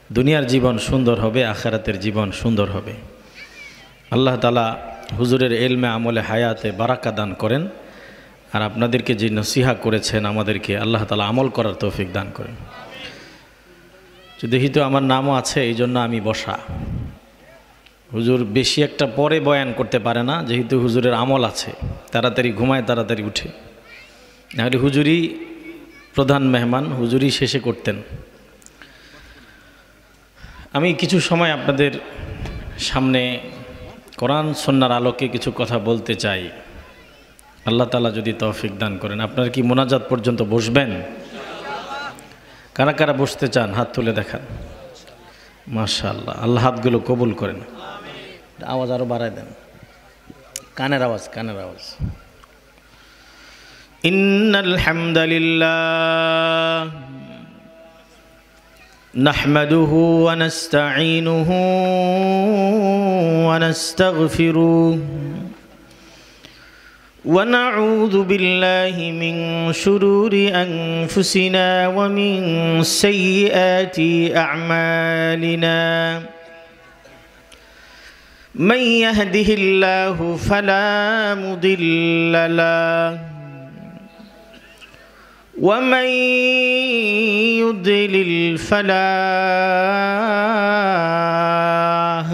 দুনিয়ার জীবন সুন্দর হবে, আখিরাতের জীবন সুন্দর হবে। আল্লাহ তাআলা হুজুরের ইলমে আমলে হায়াতে বারাকা দান করেন, আর আপনাদেরকে যে নসিহা করেছেন আমাদেরকে আল্লাহ তাআলা আমল করার তৌফিক দান করেন। যেহেতু আমার নামও আছে এই জন্য আমি বসা। হুজুর বেশি একটা পরে বয়ান করতে পারে না, যেহেতু হুজুরের আমল আছে, তাড়াতাড়ি ঘুমায় তাড়াতাড়ি উঠে। নাহলে হুজুরই প্রধান মেহমান, হুজুরই শেষে করতেন। আমি কিছু সময় আপনাদের সামনে কোরআন সুন্নাহর আলোকে কিছু কথা বলতে চাই, আল্লাহ তাআলা যদি তৌফিক দান করেন। আপনারা কি মোনাজাত পর্যন্ত বসবেন? কারা কারা বসতে চান হাত তুলে দেখান। মাশাআল্লাহ, আল্লাহ হাতগুলো কবুল করেন। আওয়াজ আরো বাড়ায় দেন, কানের আওয়াজ, কানের আওয়াজ। ইন্নাল হামদালিল্লাহ নাহমাদুহু ওয়া নাস্তাঈনুহু ওয়া নাস্তাগফিরুহু ওয়া নাউযু বিল্লাহি মিন শুরুরি আনফুসিনা ওয়া মিন সাইয়্যাতি আ'মালিনা। من يهده الله فلا مضل له ومن يضلل فلا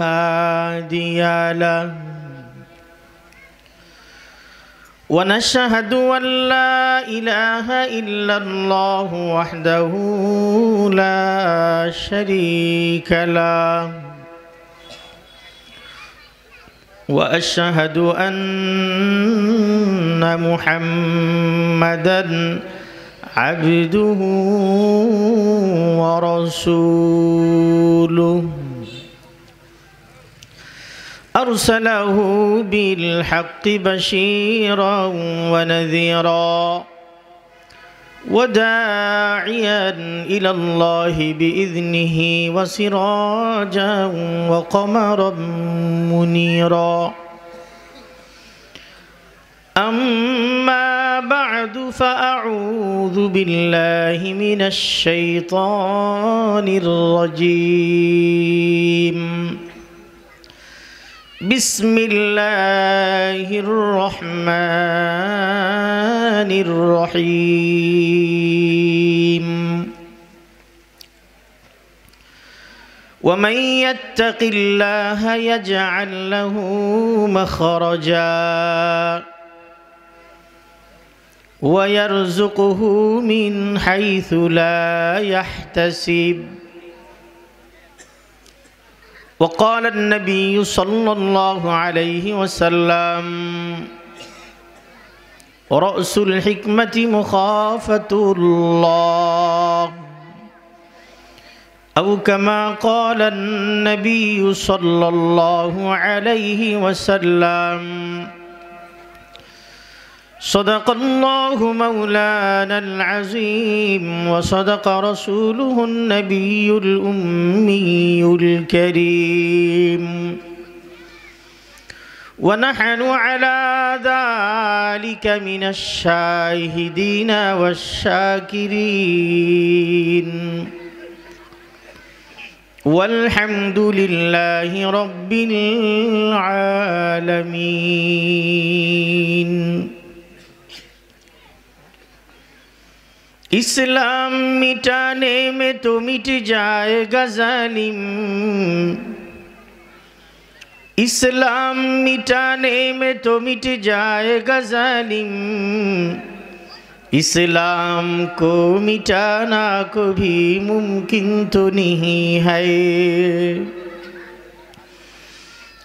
هادي له ونشهد أن لا إله إلا الله وحده لا شريك له وأشهد أن محمدًا عبده ورسوله أرسله بالحق بشيرا ونذيرا وداعيا إلى الله بإذنه وسراجا وقمرا منيرا. أما بعد فأعوذ بالله من الشيطان الرجيم. بسم الله الرحمن الرحيم. ومن يتق الله يجعل له مخرجا ويرزقه من حيث لا يحتسب. وقال النبي صلى الله عليه وسلم رأس الحكمة مخافة الله، أو كما قال النبي صلى الله عليه وسلم. صدق الله مولانا العظيم وصدق رسوله النبي الأمي الكريم، ونحن على ذلك من الشاهدين والشاكرين، والحمد لله رب العالمين. इस्लाम मिटाने में तो मिट जाएगा जालिम, इस्लाम मिटाने में तो मिट जाएगा जालिम, इस्लाम को मिटाना कभी मुमकिन तो नहीं है,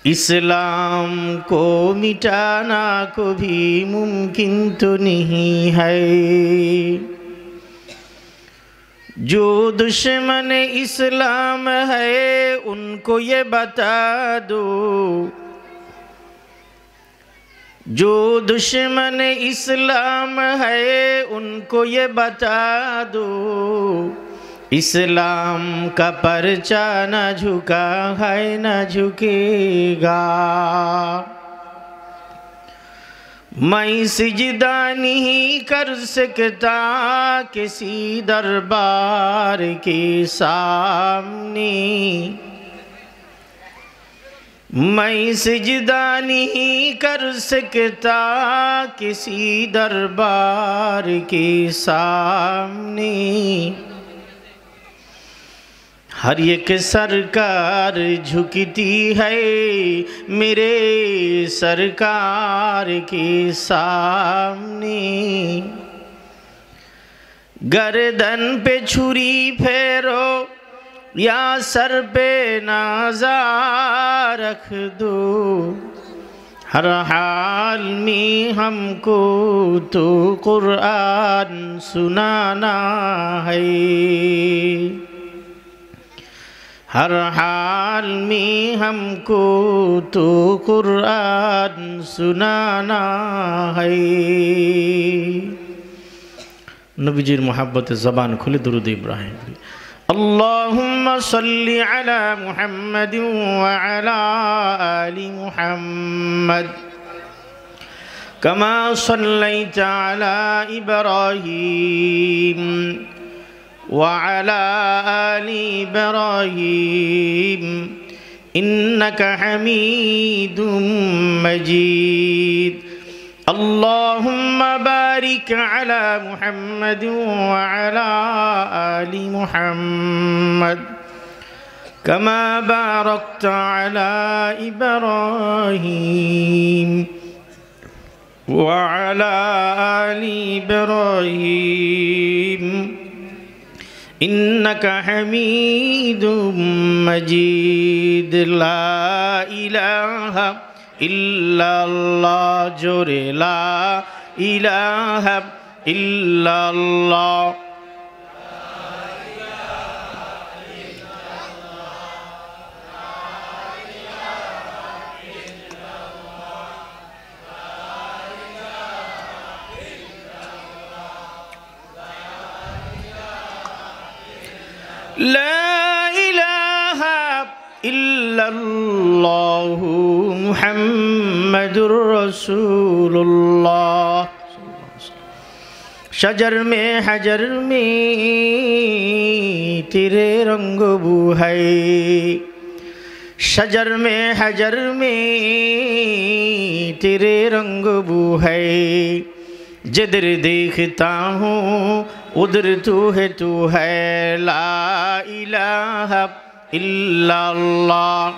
इस्लाम को मिटाना कभी मुमकिन तो नहीं है। जो दुश्मन इस्लाम है उनको ये बता दो, जो दुश्मन इस्लाम है उनको ये बता दो, इस्लाम का परचा न झुका है न झुकेगा। मैं सिजदा नहीं कर सकता किसी दरबार के सामने, मैं सिजदा नहीं कर सकता किसी दरबार के सामने। हर एक सरकार झुकती है मेरे सरकार के सामने। गर्दन पे छुरी फेरो या सर पे नाज़ा रख दो, हर हाल में हमको तो कुरान सुनाना है। हर हाल में हमको तो कुरान सुनाना है। नबीजीर मोहब्बत ज़बान खुले दुरूद इब्राहिम। अल्लाहुम्मा सल्लि अला मुहम्मद व अला आलि मुहम्मद कमा सल्लैता अला इब्राहीम वअला आलि इब्राहीम इन्नका हमीदुम मजीद। अल्लाहुम्मा बारिक अला मुहम्मद वअला आलि मुहम्मद कमा बारकता अला इब्राहीम वअला आलि इब्राहीम इन्नका हमीदुम मजीद। ला इलाहा इल्लल्लाह, जोरे ला इलाहा इल्लल्लाह। ला इलाहा इल्लल्लाह मुहम्मदुर रसूलुल्लाह। शजर में हजर में तेरे रंग बू है, शजर में हजर में तेरे रंग बू है। जिधर देखता हूँ उधर तू है ला इलाहा इल्लल्लाह।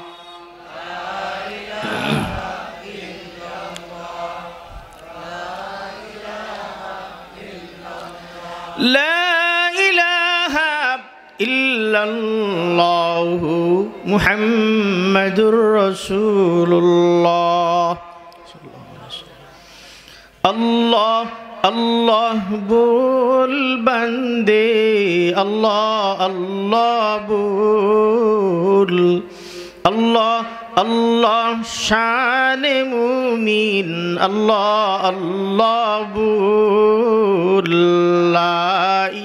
ला इलाहा इल्लल्लाह मुहम्मदुर रसूलुल्लाह। अल्लाह अल्लाह बोल बंदे, अल्लाह अल्लाह बोल। अल्लाह अल्लाह शान मुमीन, अल्लाह अल्लाह बोल। ला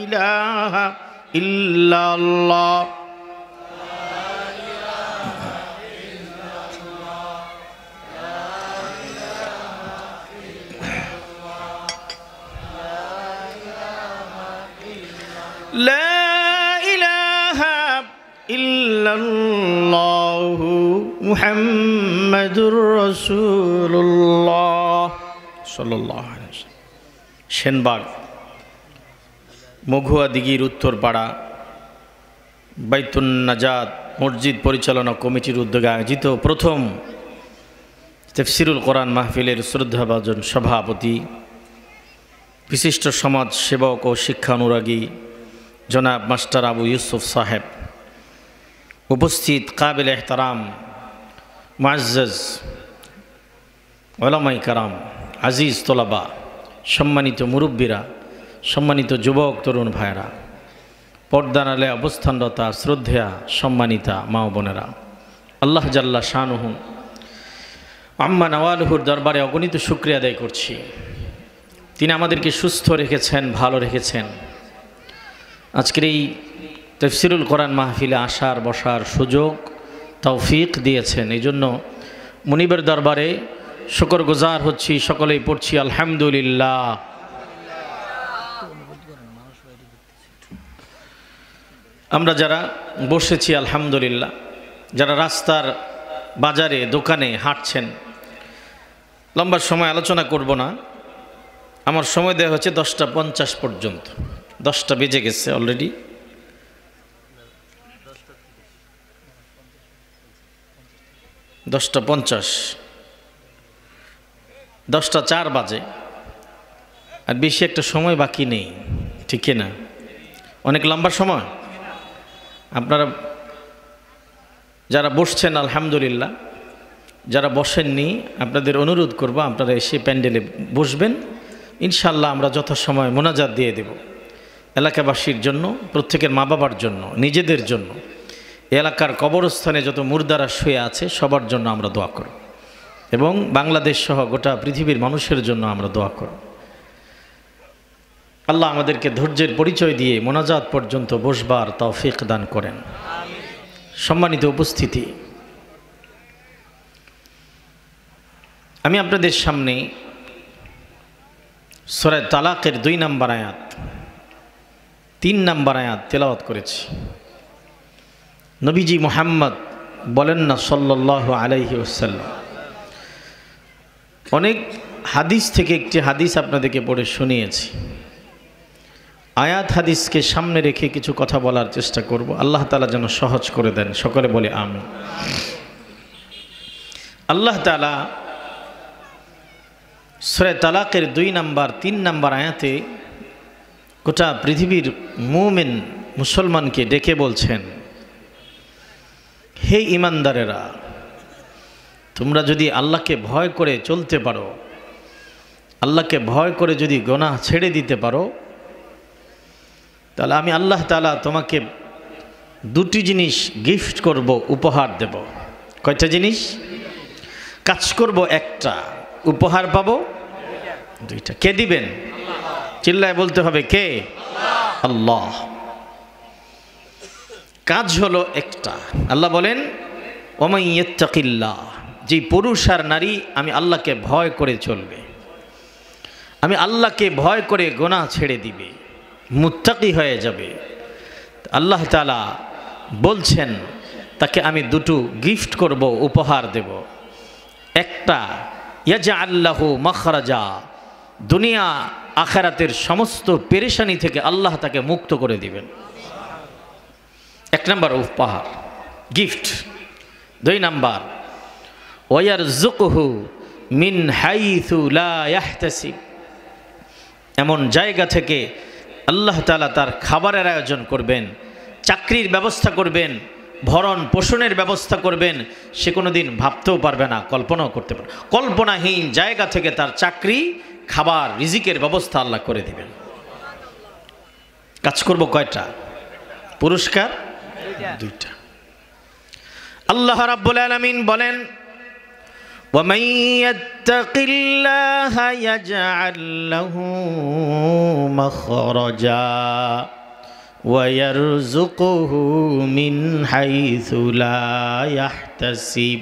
इलाहा इल्लल्लाह। ला इलाहा इल्लल्लाह मुहम्मदुर रसूलुल्लाह सल्लल्लाहु अलैहि वसल्लम। সেনবাগ মঘুয়া দিঘির উত্তরপাড়া বাইতুন নাজাত মসজিদ পরিচালনা কমিটির উদ্যোগে আয়োজিত প্রথম তাফসীরুল কোরআন মাহফিলের শ্রদ্ধাভাজন সভাপতি, বিশিষ্ট সমাজ সেবক ও শিক্ষানুরাগী জনাব মাস্টার আবু ইউসুফ সাহেব, উপস্থিত কাবিল এহতারাম মুআজ্জাজ উলামায়ে কেরাম, আজিজ তোলাবা, সম্মানিত মুরব্বীরা, সম্মানিত যুবক তরুণ ভাইরা, পর্দার আলে অবস্থানরতা শ্রদ্ধেয়া সম্মানিতা মা ও বোনেরা, আল্লাহ জাল্লা শানুহু আম্মা নওয়ালুহুর দরবারে অগণিত শুকরিয়া আদায় করছি। তিনি আমাদেরকে সুস্থ রেখেছেন, ভালো রেখেছেন। আজকের এই তাফসীরুল কোরআন মাহফিলে আসার বসার সুযোগ তৌফিক দিয়েছেন। এই জন্য মুনিবের দরবারে শুকরগুজার হচ্ছি, সকলেই পড়ছি আলহামদুলিল্লাহ। আমরা যারা বসেছি আলহামদুলিল্লাহ, যারা রাস্তার বাজারে দোকানে হাঁটছেন, লম্বা সময় আলোচনা করব না। আমার সময় দেওয়া হচ্ছে 10:50 পর্যন্ত। 10টা বেজে গেছে অলরেডি। 10:50, 10:04 বাজে, আর বেশি একটা সময় বাকি নেই, ঠিক না? অনেক লম্বা সময়। আপনারা যারা বসছেন আলহামদুলিল্লাহ, যারা বসেননি আপনাদের অনুরোধ করব আপনারা এসে প্যান্ডেলে বসবেন। ইনশাআল্লাহ আমরা যথাসময় মোনাজাত দিয়ে দেব। এলাকাবাসীর জন্য, প্রত্যেকের মা বাবার জন্য, নিজেদের জন্য, এলাকার কবরস্থানে যত মুর্দারা শুয়ে আছে সবার জন্য আমরা দোয়া করব, এবং বাংলাদেশ সহ গোটা পৃথিবীর মানুষের জন্য আমরা দোয়া করব। আল্লাহ আমাদেরকে ধৈর্যের পরিচয় দিয়ে মোনাজাত পর্যন্ত বসবার তৌফিক দান করেন। সম্মানিত উপস্থিতি, আমি আপনাদের সামনে সূরা তালাকের 2 নম্বর আয়াত, 3 নম্বর আয়াত তেলাওয়াত করেছি। নবীজি মুহাম্মদ বলেন না সাল্লাল্লাহু আলাইহি ওয়াসাল্লাম, অনেক হাদিস থেকে একটি হাদিস আপনাদেরকে পড়ে শুনিয়েছি। আয়াত হাদিসকে সামনে রেখে কিছু কথা বলার চেষ্টা করব। আল্লাহ তাআলা যেন সহজ করে দেন। সকলে বলে আমিন। আল্লাহ তাআলা সূরা তালাকের 2 নম্বর 3 নম্বর আয়াতে গোটা পৃথিবীর মুমিন মুসলমানকে ডেকে বলছেন, হে ঈমানদারেরা, তোমরা যদি আল্লাহকে ভয় করে চলতে পারো, আল্লাহকে ভয় করে যদি গুনাহ ছেড়ে দিতে পারো, তাহলে আমি আল্লাহ তাআলা তোমাকে 2টি জিনিস গিফট করব, উপহার দেব। কয়টা জিনিস? কাজ করব একটা, উপহার পাবো 2টা। কে দিবেন? চিল্লায় বলতে হবে, কে? আল্লাহ। কাজ হলো একটা। আল্লাহ বলেন, ওমাই ইয়াত্তাকিল্লাহ, যে পুরুষ আর নারী আমি আল্লাহকে ভয় করে চলবে, আমি আল্লাহকে ভয় করে গুনাহ ছেড়ে দিবে, মুত্তাকি হয়ে যাবে, আল্লাহ তাআলা বলছেন তাকে আমি 2টো গিফট করব, উপহার দেব। একটা, ইয়াজআল লাহু মাখরাজা, দুনিয়া আখিরাতের সমস্ত পেরেশানি থেকে আল্লাহ তাকে মুক্ত করে দিবেন। 1 নম্বর উপহার, গিফট। 2 নম্বর, ওয়ারযুকুহু মিন হাইথু লা ইয়াহতাসিব, এমন জায়গা থেকে আল্লাহ তাআলা তার খাবারের আয়োজন করবেন, চাকরির ব্যবস্থা করবেন, ভরণ পোষণের ব্যবস্থা করবেন, সে কোনোদিন ভাবতেও পারবে না, কল্পনাও করতে পারবে, কল্পনাহীন জায়গা থেকে তার চাকরি, খাবার, রিজিকের ব্যবস্থা আল্লাহ করে দিবেন। কাজ করব কয়টা? পুরস্কার 2টা। আল্লাহ রাব্বুল আলামিন বলেন, وَمَن يَتَّقِ اللَّهَ يَجْعَل لَّهُ مَخْرَجًا وَيَرْزُقْهُ مِنْ حَيْثُ لَا يَحْتَسِبُ।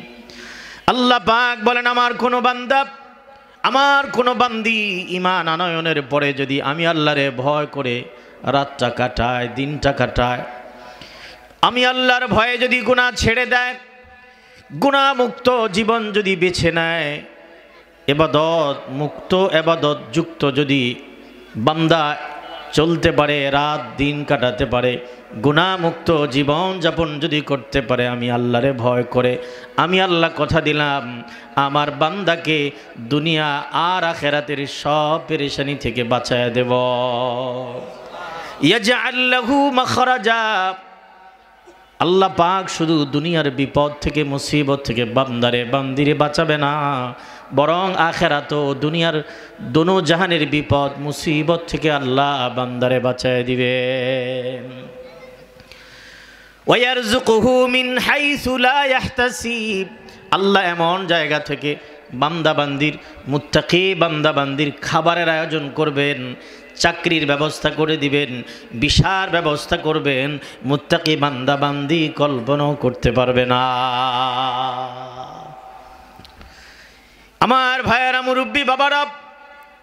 আল্লাহ পাক বলেন, আমার কোনো বান্দা, আমার কোনো বান্দি ঈমান আনয়নের পরে যদি আমি আল্লাহরে ভয় করে রাতটা কাটায়, দিনটা কাটায়, আমি আল্লাহর ভয়ে যদি গুনাহ ছেড়ে দেয়, গুনাহ মুক্ত জীবন যদি বেছে নেয়, ইবাদত মুক্ত, ইবাদত যুক্ত যদি বান্দা চলতে পারে, রাত দিন কাটাতে পারে, গুনাহ মুক্ত জীবন যাপন যদি করতে পারে, আমি আল্লাহরে ভয় করে, আমি আল্লাহ কথা দিলাম আমার বান্দাকে দুনিয়া আর আখিরাতের সব পেরেশানি থেকে বাঁচায় দেব। ইয়াজআল লাহু মাখরাজা, আল্লাহ পাক শুধু দুনিয়ার বিপদ থেকে, মুসিবত থেকে বান্দারে বান্দিরে বাঁচাবে না, বরং আখিরাত ও দুনিয়ার দোনো জাহানের বিপদ মুসিবত থেকে আল্লাহ বান্দারে বাঁচায় দিবেন। ওয়ারযুকুহু মিন হাইসু লা ইয়াহতাসিব, আল্লাহ এমন জায়গা থেকে বান্দাবান্দির, মুত্তাকি বান্দাবান্দির খাবারের আয়োজন করবেন, চাকরির ব্যবস্থা করে দিবেন, বিশার ব্যবস্থা করবেন, মুত্তাকি বান্দাবান্দি কল্পনাও করতে পারবে না। আমার ভাইয়েরা, মুরব্বী বাবারা,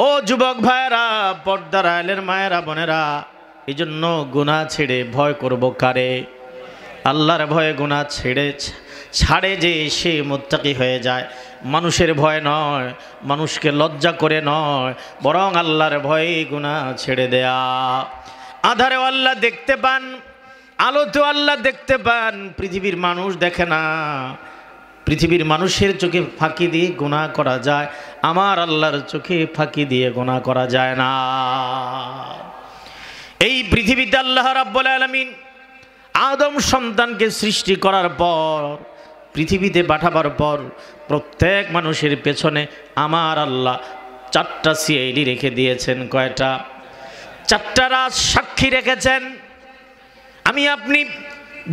ও যুবক ভাইয়েরা, পর্দার আলের মায়েরা, বোনেরা, এই জন্য গুনাহ ছেড়ে ভয় করব কারে? আল্লাহর ভয়ে গুনাহ ছাড়ে যে সে মুত্তাকি হয়ে যায়। মানুষের ভয় নয়, মানুষকে লজ্জা করে নয়, বরং আল্লাহর ভয়ে গুনাহ ছেড়ে দেয়া। আধারেও আল্লাহ দেখতে পান, আলোতেও আল্লাহ দেখতে পান, পৃথিবীর মানুষ দেখে না। পৃথিবীর মানুষের চোখে ফাঁকি দিয়ে গুনাহ করা যায়, আমার আল্লাহর চোখে ফাঁকি দিয়ে গুনাহ করা যায় না। এই পৃথিবীতে আল্লাহ রাব্বুল আলামিন আদম সন্তানকে সৃষ্টি করার পর, পৃথিবীতে পাঠাবার পর, প্রত্যেক মানুষের পেছনে আমার আল্লাহ 4টা সিআইডি রেখে দিয়েছেন। কয়টা? 4টা রাজ সাক্ষী রেখেছেন। আমি আপনি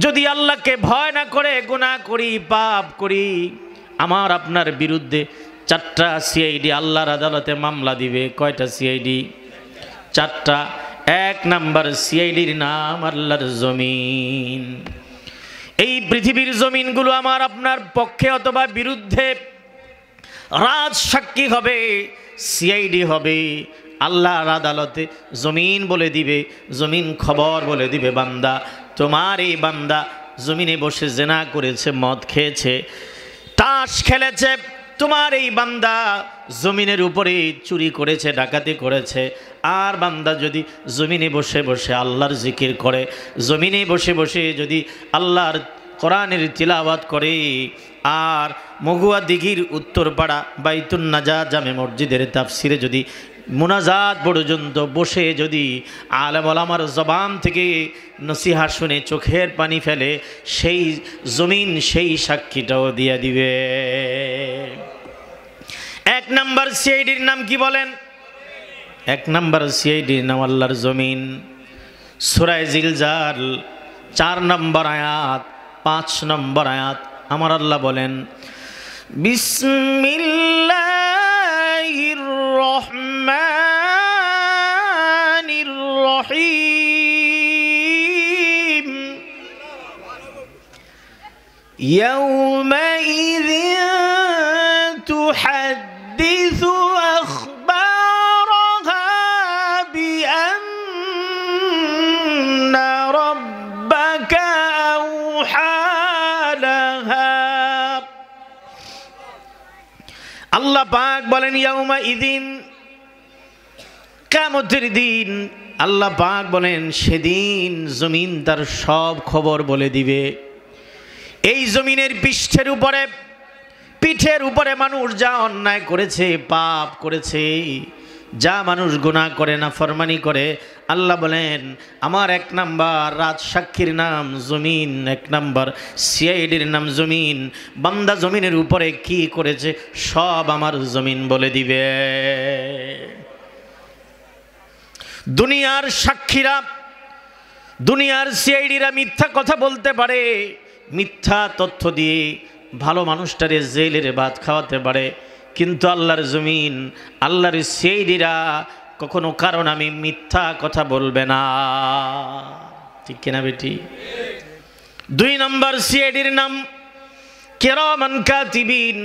যদি আল্লাহকে ভয় না করে গুনাহ করি, পাপ করি, আমার আপনার বিরুদ্ধে 4টা সিআইডি আল্লাহর আদালতে মামলা দিবে। কয়টা সিআইডি? 4টা। 1 নাম্বার সিআইডির নাম আল্লাহর জমিন। এই পৃথিবীর জমিনগুলো আমার আপনার পক্ষে অথবা বিরুদ্ধে রাজ সাক্ষী হবে, সিআইডি হবে। আল্লাহর আদালতে জমিন বলে দিবে, জমিন খবর বলে দিবে, বান্দা, তোমার এই বান্দা জমিনে বসে জেনা করেছে, মদ খেয়েছে, তাস খেলেছে। তোমার এই বান্দা জমিনের উপরে চুরি করেছে, ডাকাতি করেছে। আর বান্দা যদি জমিনে বসে বসে আল্লাহর জিকির করে, জমিনে বসে বসে যদি আল্লাহর কোরআনের তিলাওয়াত করে, আর মগুয়া দিঘির উত্তরপাড়া বাইতুন নাজাত জামে মসজিদের তাফসিরে যদি মুনাজাত পর্যন্ত বসে যদি আলেম ওলামার জবান থেকে নসিহা শুনে চোখের পানি ফেলে, সেই জমিন সেই সাক্ষীটাও দিয়ে দিবে। 1 নাম্বার সিআইডির নাম কি বলেন? 1 নাম্বার সিআইডির নাম আল্লাহর জমিন। সূরা জিলজাল 4 নম্বর আয়াত, 5 নম্বর আয়াত আমার আল্লাহ বলেন, বিসমিল্লাহির রহমানির রহিম, ইয়াউমাইযিন তুহাদ্দিসু আখবারাহা বিআন্না রাব্বাকা আওহা লাহা। আল্লাহ পাক বলেন ইয়াউমা ইদিন, কিয়ামতের দিন। আল্লাহ পাক বলেন সেদিন জমিন তার সব খবর বলে দিবে। এই জমিনের পৃষ্ঠের উপরে, পিঠের উপরে মানুষ যা অন্যায় করেছে, পাপ করেছে, যা মানুষ গুনাহ করে, না ফরমানি করে, আল্লাহ বলেন আমার 1 নাম্বার রাজ সাক্ষীর নাম জমিন, 1 নাম্বার সিআইডির নাম জমিন। বান্দা জমিনের উপরে কি করেছে সব আমার জমিন বলে দিবে। দুনিয়ার সাক্ষীরা, দুনিয়ার সিআইডিরা মিথ্যা কথা বলতে পারে, মিথ্যা তথ্য দিয়ে ভালো মানুষটারে জেলের ভাত খাওয়াতে পারে, কিন্তু আল্লাহর জমিন, আল্লাহর সিআইডিরা কখনো কারণ আমি মিথ্যা কথা বলবে না। ঠিক কিনা বেটি? 2 নম্বর সিআইডির নাম কিরামান কাতিবিন।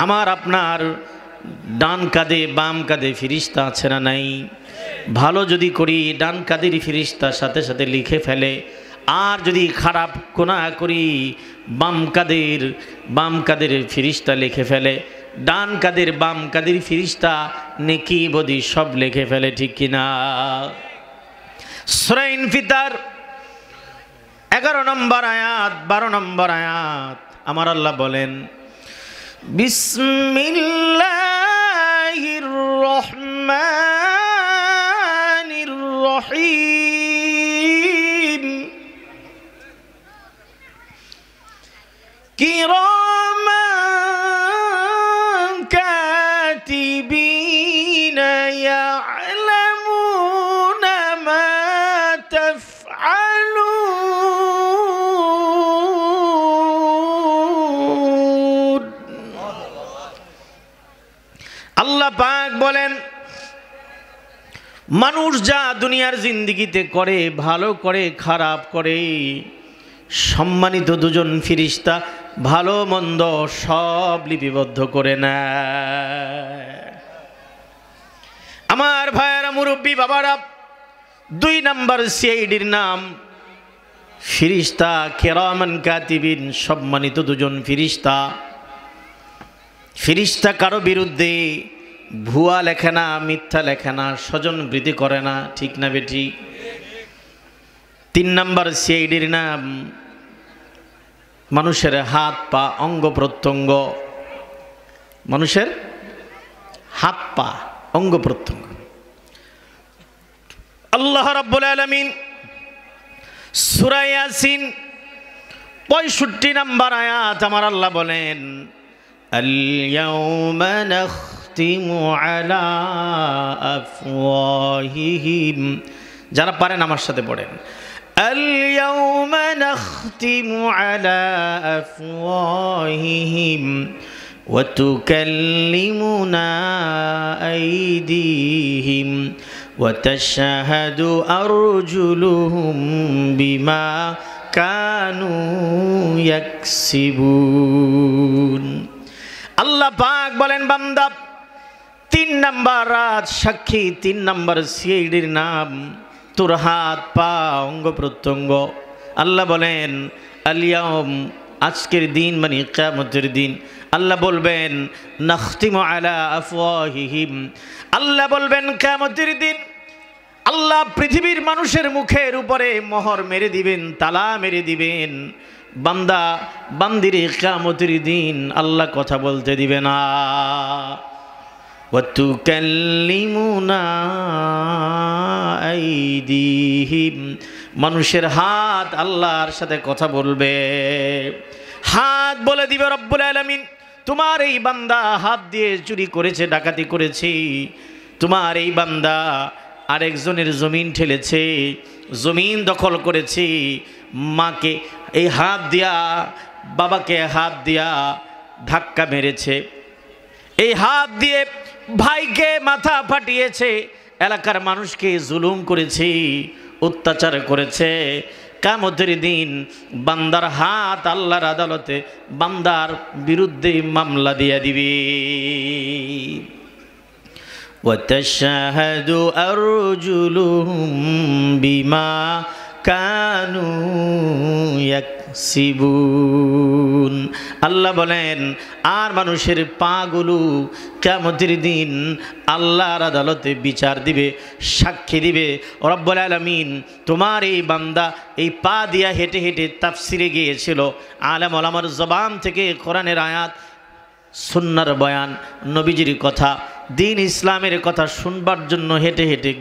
আমার আপনার ডান কাঁধে বাম কাঁধে ফেরেশতা আছে না নাই? ভালো যদি করি ডান কাঁধের ফেরেশতা সাথে সাথে লিখে ফেলে, আর যদি খারাপ গুনাহ করি বাম কাঁধের ফেরেশতা লিখে ফেলে, ডান কাঁধের বাম কাঁধের ফেরেশতা নেকি বদি সব লিখে ফেলে। ঠিক কিনা? সূরা ইনফিতার 11 নম্বর আয়াত, 12 নম্বর আয়াত আমার আল্লাহ বলেন, বিসমিল্লাহির রহমানির রহিম, কিরামান কাতিবিনা ইয়া'লামুনা মা তাফআলুন। আল্লাহ পাক বলেন মানুষ যা দুনিয়ার জিন্দেগিতে করে, ভালো করে খারাপ করে, সম্মানিত 2 জন ফেরেশতা ভালো মন্দ সব লিপিবদ্ধ করে নেয়। আমার ভাইয়েরা, মুরব্বী বাবারা, 2 নম্বর সিআইডির নাম ফিরিস্তা কিরামান কাতিবিন, সম্মানিত 2জন ফিরিস্তা। ফিরিস্তা কারো বিরুদ্ধে ভুয়া লেখে না, মিথ্যা লেখে না, স্বজন বৃদ্ধি করে না, ঠিক না বেটি? 3 নম্বর সিআইডির নাম মানুষের হাত পা অঙ্গ প্রত্যঙ্গ, মানুষের হাত পা অঙ্গ প্রত্যঙ্গ। আল্লাহ রাব্বুল আলামিন সূরা ইয়াসিন 65 নম্বর আয়াত আমার আল্লাহ বলেন, আল-ইয়াউমা নাখতিমু আলা আফওয়াহিহিম। যারা পারেন আমার সাথে পড়েন, আল-ইয়াউমা নাখতিমু আলা আফওয়াহিহিম ওয়া তুকাল্লিমুনা আইদিহিম ওয়া তাশহাদু আরজুলুহুম বিমা কানু ইয়াকসিবুন। আল্লাহ পাক বলেন, বান্দা 3 নম্বর রাত সাক্ষী, 3 নম্বর সিআইডির নাম তোর হাত পা অঙ্গ প্রত্যঙ্গ। আল্লাহ বলেন আল-ইয়াউম, আজকের দিন মানে কিয়ামতের দিন। আল্লাহ বলবেন নাখতিমু আলা আফওয়াহিহিম, আল্লাহ বলবেন কিয়ামতের দিন আল্লাহ পৃথিবীর মানুষের মুখের উপরে মোহর মেরে দিবেন, তালা মেরে দিবেন। বান্দা বান্দির কিয়ামতের দিন আল্লাহ কথা বলতে দিবে না। ওয়া তুকাল্লিমুনা আইদিহিম, মানুষের হাত আল্লাহর সাথে কথা বলবে। হাত বলে দিবে রব্বুল আলামিন, তোমার এই বান্দা হাত দিয়ে চুরি করেছে, ডাকাতি করেছে, তোমার এই বান্দা আরেকজনের জমিন ঠেলেছে, জমিন দখল করেছে, মাকে এই হাত দিয়া, বাবাকে হাত দিয়া ধাক্কা মেরেছে, এই হাত দিয়ে ভাইকে মাথা ফাটিয়েছে, এলাকার মানুষকে জুলুম করেছে, অত্যাচার করেছে। কিয়ামতের দিন বান্দার হাত আল্লাহর আদালতে বান্দার বিরুদ্ধে মামলা দিয়ে দিবে। وتشهد أرجلهم بما كانوا يكسبون। আল্লাহ বলেন আর মানুষের পাগুলো কিয়ামতের দিন আল্লাহর আদালতে বিচার দিবে, সাক্ষী দিবে। রব্বুল আলামিন তোমার এই বান্দা এই পা দিয়া হেঁটে হেঁটে তাফসিরে গিয়েছিল, আলেম ওলামার জবান থেকে কোরআনের আয়াত, সুন্নাহর বয়ান, নবীজির কথা, দিন ইসলামের কথা শুনবার জন্য হেঁটে হেঁটে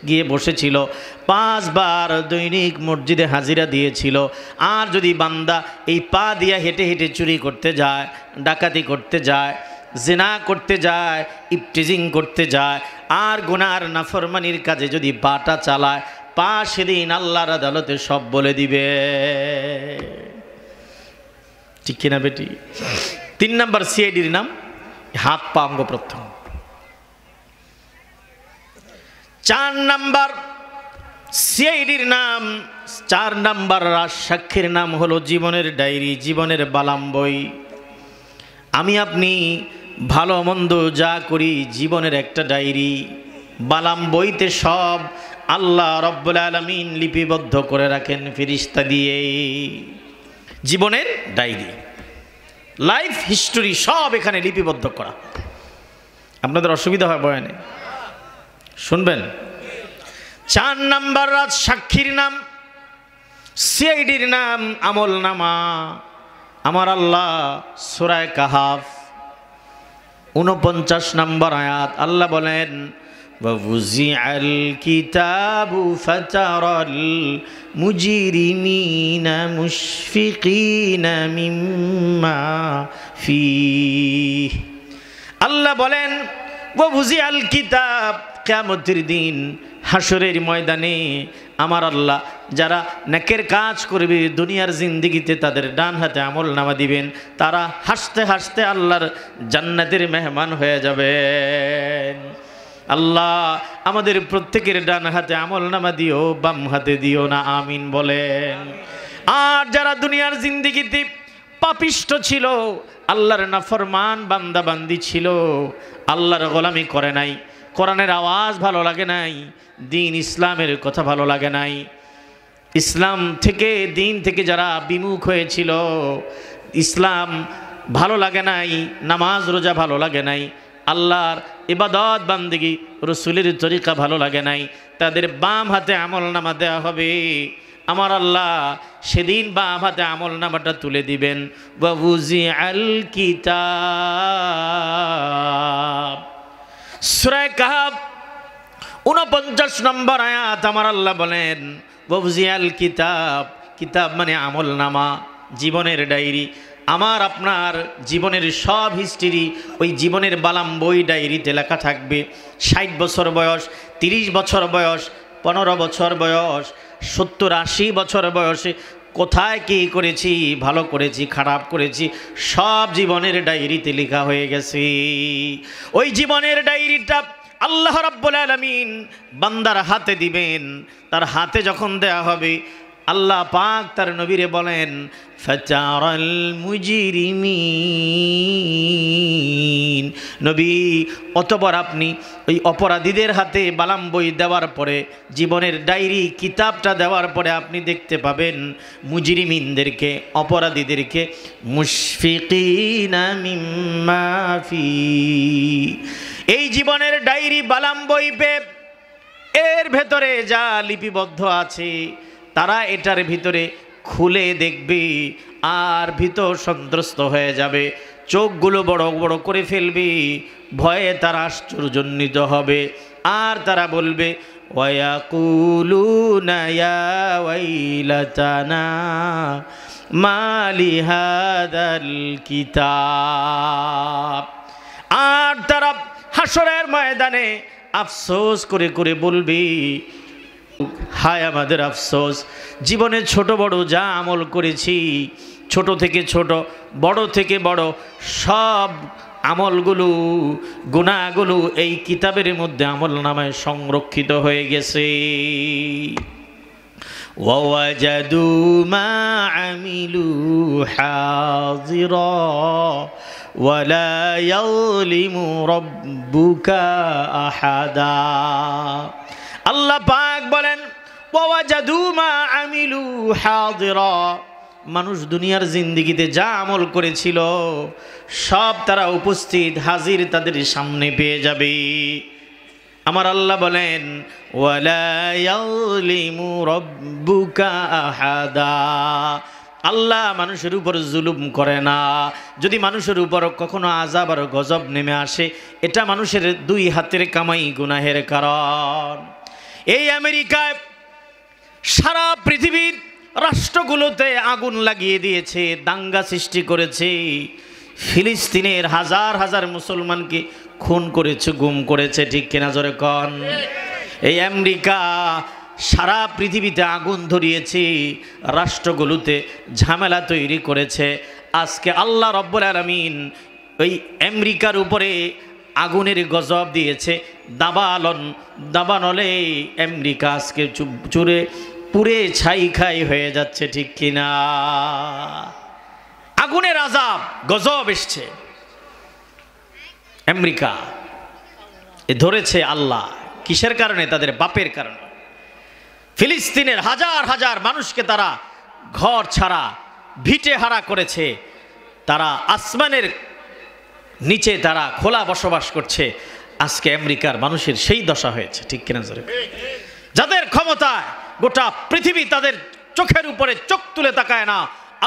গিয়ে বসেছিল। 5 বার দৈনিক মসজিদে হাজিরা দিয়েছিল। আর যদি বান্দা এই পা দিয়া হেঁটে হেঁটে চুরি করতে যায়, ডাকাতি করতে যায়, জিনা করতে যায়, ইফটিজিং করতে যায়, আর গুনার নাফরমানির কাজে যদি পাটা চালায়, পা সেদিন আল্লাহর আদালতে সব বলে দিবে। ঠিক কিনা বেটি? 3 নম্বর সিআইডির নাম হাত পা অঙ্গ প্রত্যঙ্গ। 4 নম্বর সিআইডির নাম, 4 নম্বর সাক্ষীর নাম হলো জীবনের ডায়েরি, জীবনের বালাম বই। আমি আপনি ভালো মন্দ যা করি জীবনের একটা ডায়েরি, বালাম বইতে সব আল্লাহ রব্বুল আলামিন লিপিবদ্ধ করে রাখেন ফেরেশতা দিয়ে। জীবনের ডায়েরি, লাইফ হিস্টোরি সব এখানে লিপিবদ্ধ করা। আপনাদের অসুবিধা হয় বয়ানে? শুনবেন। 4 নম্বর রাত সাক্ষীর নাম, সিআইডির নাম আমল নামা। আমার আল্লাহ সূরা কাহাফ 49 নম্বর আয়াত আল্লাহ বলেন, ওয়াউজিআল কিতাবু ফাতারাল মুজরিমিনা মুশফিকিনা মিম্মা ফীহ। আল্লাহ বলেন ওয়াউজিআল কিতাব, কিয়ামতের দিন হাসরের ময়দানে আমার আল্লাহ যারা নেকের কাজ করবে দুনিয়ার জিন্দেগিতে তাদের ডান হাতে আমল নামা দিবেন, তারা হাসতে হাসতে আল্লাহর জান্নাতের মেহমান হয়ে যাবেন। আল্লাহ আমাদের প্রত্যেকের ডান হাতে আমল নামা দিও, বাম হাতে দিও না, আমিন বলেন। আর যারা দুনিয়ার জিন্দেগিতে পাপিষ্ঠ ছিল, আল্লাহর নাফরমান বান্দাবান্দি ছিল, আল্লাহর গোলামি করে নাই, কোরআনের আওয়াজ ভালো লাগে নাই, দিন ইসলামের কথা ভালো লাগে নাই, ইসলাম থেকে দিন থেকে যারা বিমুখ হয়েছিল, ইসলাম ভালো লাগে নাই, নামাজ রোজা ভালো লাগে নাই, আল্লাহর ইবাদত বান্দেগি রসুলের তরিকা ভালো লাগে নাই, তাদের বাম হাতে আমলনামা দেওয়া হবে। আমার আল্লাহ সেদিন বাম হাতে আমলনামাটা তুলে দিবেন। ওয়াউজিআল কিতাব, সূরা কাহফ 49 নম্বর আয়াত। আমার আল্লাহ বলেন ওয়াউজিআল কিতাব, কিতাব মানে আমলনামা, জীবনের ডায়েরি। আমার আপনার জীবনের সব হিস্ট্রি ওই জীবনের বালাম বই ডায়েরিতে লেখা থাকবে। 60 বছর বয়স, 30 বছর বয়স, 15 বছর বয়স, 70-80 বছর বয়সে কোথায় কী করেছি, ভালো করেছি খারাপ করেছি, সব জীবনের ডায়েরিতে লেখা হয়ে গেছে। ওই জীবনের ডায়েরিটা আল্লাহ রাব্বুল আলামিন বান্দার হাতে দিবেন। তার হাতে যখন দেয়া হবে, আল্লাহ পাক তার নবীরে বলেন ফাতারাল মুজরিমিন, নবী অতঃপর আপনি ওই অপরাধীদের হাতে বালাম বই দেওয়ার পরে, জীবনের ডায়েরি কিতাবটা দেওয়ার পরে আপনি দেখতে পাবেন মুজরিমিনদেরকে, অপরাধীদেরকে মুশফিকিনা মিম্মা ফি, এই জীবনের ডায়েরি বালাম বই এর ভেতরে যা লিপিবদ্ধ আছে তারা এটার ভিতরে খুলে দেখবে আর ভিতর সন্ত্রস্ত হয়ে যাবে, চোখগুলো বড় বড় করে ফেলবে, ভয়ে তারা আশ্চর্যান্বিত হবে, আর তারা বলবে ওয়ায়াকুলুনা ইয়া ওয়াইলাতানা মালি হাদাল কিতাব, আর তারা হাসরের ময়দানে আফসোস করে করে বলবে হায় আমাদের আফসোস, জীবনে ছোট বড় যা আমল করেছি, ছোট থেকে ছোট, বড় থেকে বড়, সব আমলগুলো গুনাহগুলো এই কিতাবের মধ্যে আমলনামায় সংরক্ষিত হয়ে গেছে। ওয়াজাদু মা আমিলু হাযিরা ওয়ালা ইয়াযলিমু রাব্বুকা আহাদা। আল্লাহ পাক বলেন ওয়াজাদু মা আমিলু হাযিরা, মানুষ দুনিয়ার জিন্দেগিতে যা আমল করেছিল সব তারা উপস্থিত হাজির তাদের সামনে পেয়ে যাবে। আমার আল্লাহ বলেন ওয়ালা ইয়াযলিমু রাব্বুকা আহাদা, আল্লাহ মানুষের উপর জুলুম করে না। যদি মানুষের উপর কখনো আযাব আর গজব নেমে আসে, এটা মানুষের দুই হাতের কামাই গুনাহের কারণ। এই আমেরিকায় সারা পৃথিবীর রাষ্ট্রগুলোতে আগুন লাগিয়ে দিয়েছে, দাঙ্গা সৃষ্টি করেছে, ফিলিস্তিনের হাজার হাজার মুসলমানকে খুন করেছে, গুম করেছে, ঠিক কিনা জোরে কন? এই আমেরিকা সারা পৃথিবীতে আগুন ধরিয়েছে, রাষ্ট্রগুলোতে ঝামেলা তৈরি করেছে। আজকে আল্লাহ রব্বুল আলামিন ওই আমেরিকার উপরে আগুনের গজব দিয়েছে, দাবানলে আমেরিকা আজকে চুরে পুরে ছাই খাই হয়ে যাচ্ছে, ঠিক কিনা? আগুনের আযাব গজব এসছে। আমেরিকা এ ধরেছে আল্লাহ কিসের কারণে? তাদের বাপের কারণে। ফিলিস্তিনের হাজার হাজার মানুষকে তারা ঘর ছাড়া ভিটে হারা করেছে, তারা আসমানের নিচে তারা খোলা বসবাস করছে। আজকে আমেরিকার মানুষের সেই দশা হয়েছে, ঠিক কিনা জোরে? যাদের ক্ষমতায় গোটা পৃথিবী তাদের চোখের উপরে চোখ তুলে তাকায় না,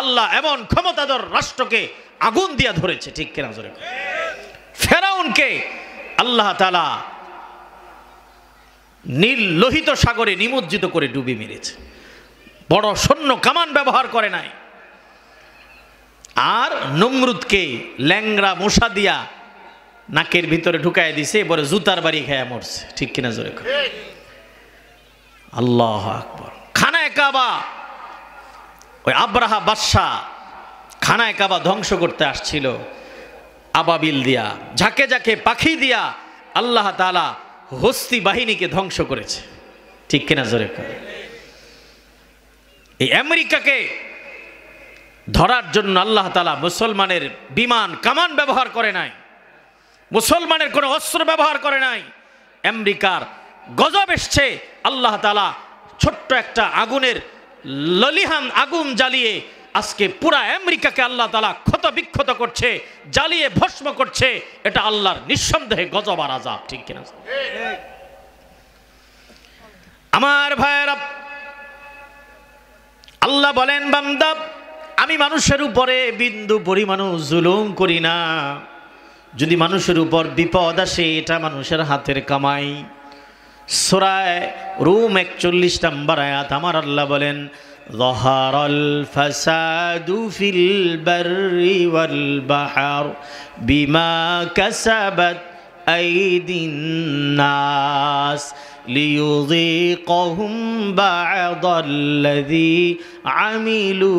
আল্লাহ এমন ক্ষমতাধর রাষ্ট্রকে আগুন দিয়া ধরেছে, ঠিক কিনা জোরে? ফেরাউনকে আল্লাহ তাআলা নীল লোহিত সাগরে নিমজ্জিত করে ডুবি মেরেছে, বড় সৈন্য কামান ব্যবহার করে নাই। আর নমরুদকে ল্যাংরা মশা দিয়া নাকের ভিতরে ঢুকায় দিছে, এবারে জুতার বাড়ি খায়া মরছে, ঠিক কিনা জোরে? আল্লাহু আকবার। খানায়ে কাবা, ওই আব্রাহা বাদশাহ খানায়ে কাবা ধ্বংস করতে আসছিল আবাবিল দিয়া, ঝাঁকে ঝাঁকে পাখি দিয়া আল্লাহ তাআলা হস্তি বাহিনীকে ধ্বংস করেছে, ঠিক কিনা জোরে? এই আমেরিকাকে ধরার জন্য আল্লাহ তাআলা মুসলমানের বিমান কামান ব্যবহার করে নাই, মুসলমানের কোনো অস্ত্র ব্যবহার করে নাই। আমেরিকার গজব এসছে, আল্লাহ তাআলা ছোট্ট একটা আগুনের ললিহান আগুন জ্বালিয়ে আজকে পুরা আমেরিকাকে আল্লাহ তাআলা ক্ষত বিক্ষত করছে, জ্বালিয়ে ভস্ম করছে। এটা আল্লাহর নিঃসন্দেহে গজব আর আযাব, ঠিক কিনা? আমার ভাইয়েরা, আল্লাহ বলেন, বান্দা আমি মানুষের উপরে বিন্দু পরিমাণও জুলুম করি না। যদি মানুষের উপর বিপদ আসে, এটা মানুষের হাতের কামাই। সূরা রুম 41 নম্বর আয়াত আমার আল্লাহ বলেন, যাহারাল ফাসাদু ফিল বাররি ওয়াল বাহর বিমা কাসাবাত আইদিন নাস লিয়ুযীকাহুম বা'দাল্লাযী আমিলু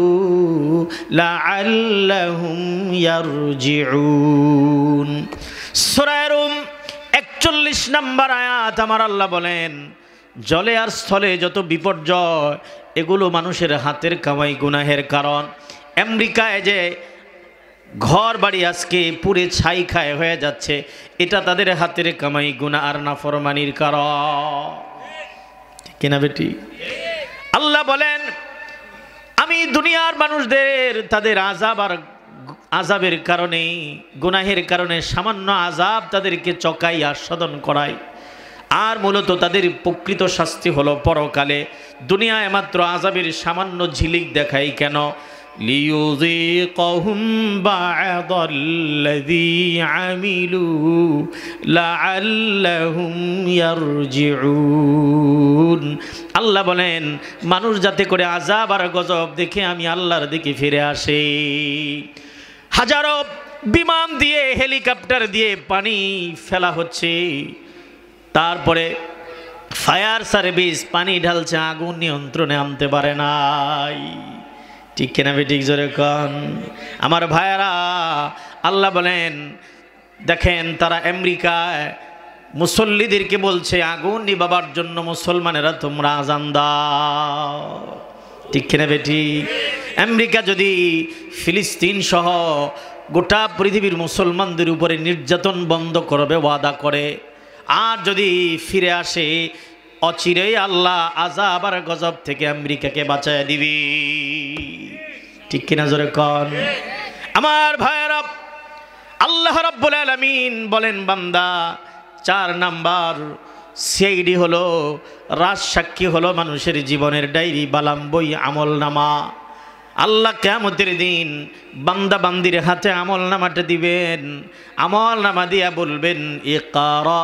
লাআল্লাহুম ইয়ারজিউন। সূরা রুম 41 নম্বর আয়াত আমার আল্লাহ বলেন, জলে আর স্থলে যত বিপর্যয়, এগুলো মানুষের হাতের কামাই, গুনাহের কারণ। আমেরিকায় যে ঘর বাড়ি আজকে পুড়ে ছাই খায় হয়ে যাচ্ছে, এটা তাদের হাতের কামাই, গুনাহ আর নাফরমানির কারণ, ঠিক কিনা বেটি? আল্লাহ বলেন, আমি দুনিয়ার মানুষদের তাদের আযাব আর আযাবের কারণে, গুনাহের কারণে সামান্য আযাব তাদেরকে চকাই আস্বাদন করাই, আর মূলত তাদের প্রকৃত শাস্তি হলো পরকালে। দুনিয়ায় মাত্র আযাবের সামান্য ঝিলিক দেখাই কেন? লিয়ুযীকাহুম বা'দাল্লাযী আমিলু লাআল্লাহুম ইয়ারজিউন। আল্লাহ বলেন, মানুষ যাতে করে আযাব আর গজব দেখে আমি আল্লাহর দিকে ফিরে আসে। হাজারো বিমান দিয়ে, হেলিকপ্টার দিয়ে পানি ফেলা হচ্ছে, তারপরে ফায়ার সার্ভিস পানি ঢালছে, আগুন নিয়ন্ত্রণে আনতে পারে নাই, ঠিক কিনা বেঠিক? জোরে কন আমার ভাইয়েরা। আল্লাহ বলেন, দেখেন তারা আমেরিকায় মুসল্লিদেরকে বলছে আগুন নিবাবার জন্য মুসলমানেরা তোমরা আজান দাও, ঠিক কিনা বেটি? আমেরিকা যদি ফিলিস্তিন সহ গোটা পৃথিবীর মুসলমানদের উপরে নির্যাতন বন্ধ করবে ওয়াদা করে, আর যদি ফিরে আসে, অচিরেই আল্লাহ আযাব আর গজব থেকে আমেরিকাকে বাঁচায় দিবি, ঠিক কিনা? জোরে কন আমার ভাইয়েরা। আল্লাহ রাব্বুল আলামিন বলেন, বান্দা 4 নাম্বার সিআইডি হলো, রাজসাক্ষী হলো মানুষের জীবনের ডায়েরি, বালাম বই, আমল নামা। আল্লাহ কিয়ামতের দিন বান্দা বান্দির হাতে আমল নামাটা দিবেন, আমল নামা দিয়া বলবেন, ইকরা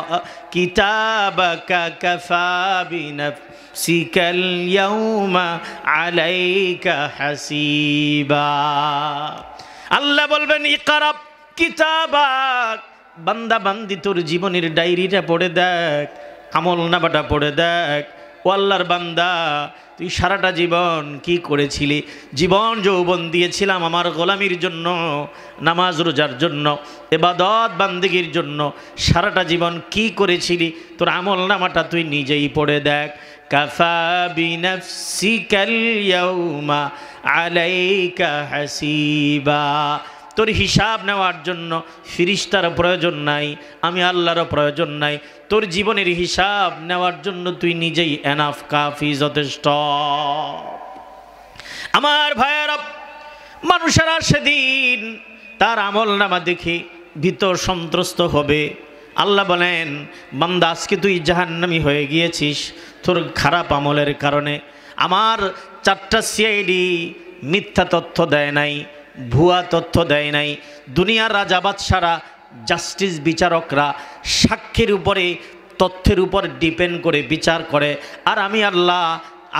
কিতাবাকা কাফা বিনাফসিকাল ইয়াউমা আলাইকা হাসিবা। আল্লাহ বলবেন, ইকরা কিতাবাক, বান্দা বান্দি তোর জীবনের ডায়েরিটা পড়ে দেখ, আমল নামাটা পড়ে দেখ। ও আল্লাহর বান্দা, তুই সারাটা জীবন কি করেছিলি? জীবন যৌবন দিয়েছিলাম আমার গোলামির জন্য, নামাজ রোজার জন্য, ইবাদত বান্দেগীর জন্য। সারাটা জীবন কি করেছিলি? তোর আমল নামাটা তুই নিজেই পড়ে দেখ। কাফা বিনাফসিকাল ইয়াউমা আলাইকা হাসিবা। তোর হিসাব নেওয়ার জন্য ফিরিস্তার প্রয়োজন নাই, আমি আল্লাহরও প্রয়োজন নাই। তোর জীবনের হিসাব নেওয়ার জন্য তুই নিজেই এনাফ, কাফি, যথেষ্ট। আমার ভাইয়েরা, মানুষেরা সেদিন তার আমল নামা দেখে ভীত সন্ত্রস্ত হবে। আল্লাহ বলেন, বান্দা আজকে তুই জাহান্নামী হয়ে গিয়েছিস তোর খারাপ আমলের কারণে। আমার 4টা সিআইডি মিথ্যা তথ্য দেয় নাই, ভুয়া তথ্য দেয় নাই। দুনিয়ার রাজা বাদশারা, জাস্টিস বিচারকরা সাক্ষীর উপরে, তথ্যের উপর ডিপেন্ড করে বিচার করে, আর আমি আল্লাহ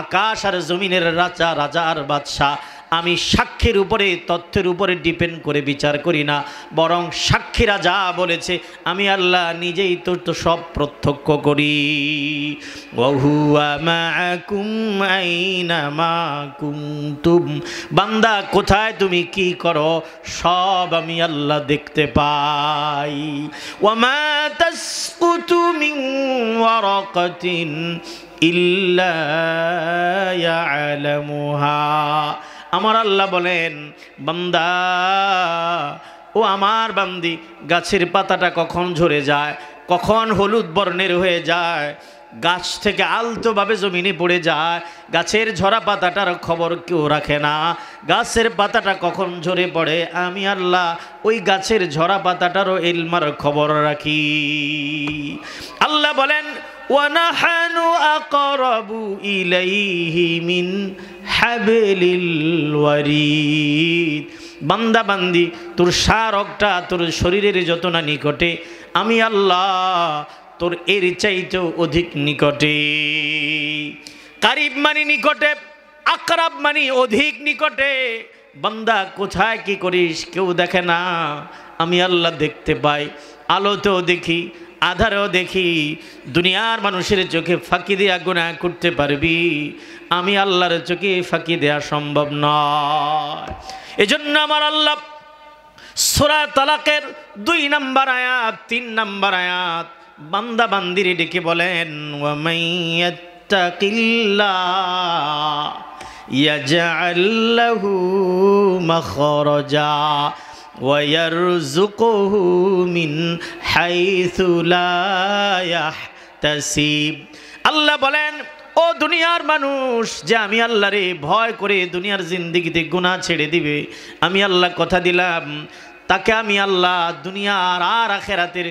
আকাশ আর জমিনের রাজা, রাজা আর বাদশাহ, আমি সাক্ষীর উপরে, তথ্যের উপরে ডিপেন্ড করে বিচার করি না, বরং সাক্ষীরা যা বলেছে আমি আল্লাহ নিজেই তো সব প্রত্যক্ষ করি। ওয়াহুয়া মাআকুম আইনামা কুনতুম, বান্দা কোথায় তুমি কি করো সব আমি আল্লাহ দেখতে পাই। ওয়ামা তাসকুতু মিন ওয়ারাকাতিন ইল্লা ইয়ালামুহা, আমার আল্লাহ বলেন, বান্দা ও আমার বান্দি, গাছের পাতাটা কখন ঝরে যায়, কখন হলুদ বর্ণের হয়ে যায়, গাছ থেকে আলতোভাবে জমিনে পড়ে যায়, গাছের ঝরা পাতাটার খবর কেউ রাখে না। গাছের পাতাটা কখন ঝরে পড়ে, আমি আল্লাহ ওই গাছের ঝরা পাতাটারও ইলমার খবর রাখি। আল্লাহ বলেন, ওয়ানাহানু আকরাবু ইলাইহি মিন হাবলিল ওয়ারিদ। বান্দা বান্দি, তোর শারকটা তোর শরীরের যত না নিকটে, আমি আল্লাহ তোর এর চাইতেও অধিক নিকটে। কারিব মানি নিকটে, আকরাব মানি অধিক নিকটে। বান্দা কোথায় কি করিস কেউ দেখে না, আমি আল্লাহ দেখতে পাই। আলোতেও দেখি, আধারেও দেখি। দুনিয়ার মানুষের চোখে ফাঁকি দেয়া গুনাহ করতে পারবি, আমি আল্লাহর চোখে ফাঁকি দেয়া সম্ভব নয়। এজন্য আমার আল্লাহ সূরা তালাকের 2 নম্বর আয়াত 3 নম্বর আয়াত বান্দা বান্দিরে ডেকে বলেন, ওয়া মাইয়াত্তাকিল্লাহ ইয়াজআল লাহু মাখরাজা ওয়া ইয়ারযুকুহু মিন হাইসু লা ইয়াহতাসিব। আল্লাহ বলেন, ও দুনিয়ার মানুষ, যে আমি আল্লাহরে ভয় করে দুনিয়ার জিন্দেগিতে গুনাহ ছেড়ে দিবে, আমি আল্লাহ কথা দিলাম, তাকে আমি আল্লাহ দুনিয়ার আর আখেরাতের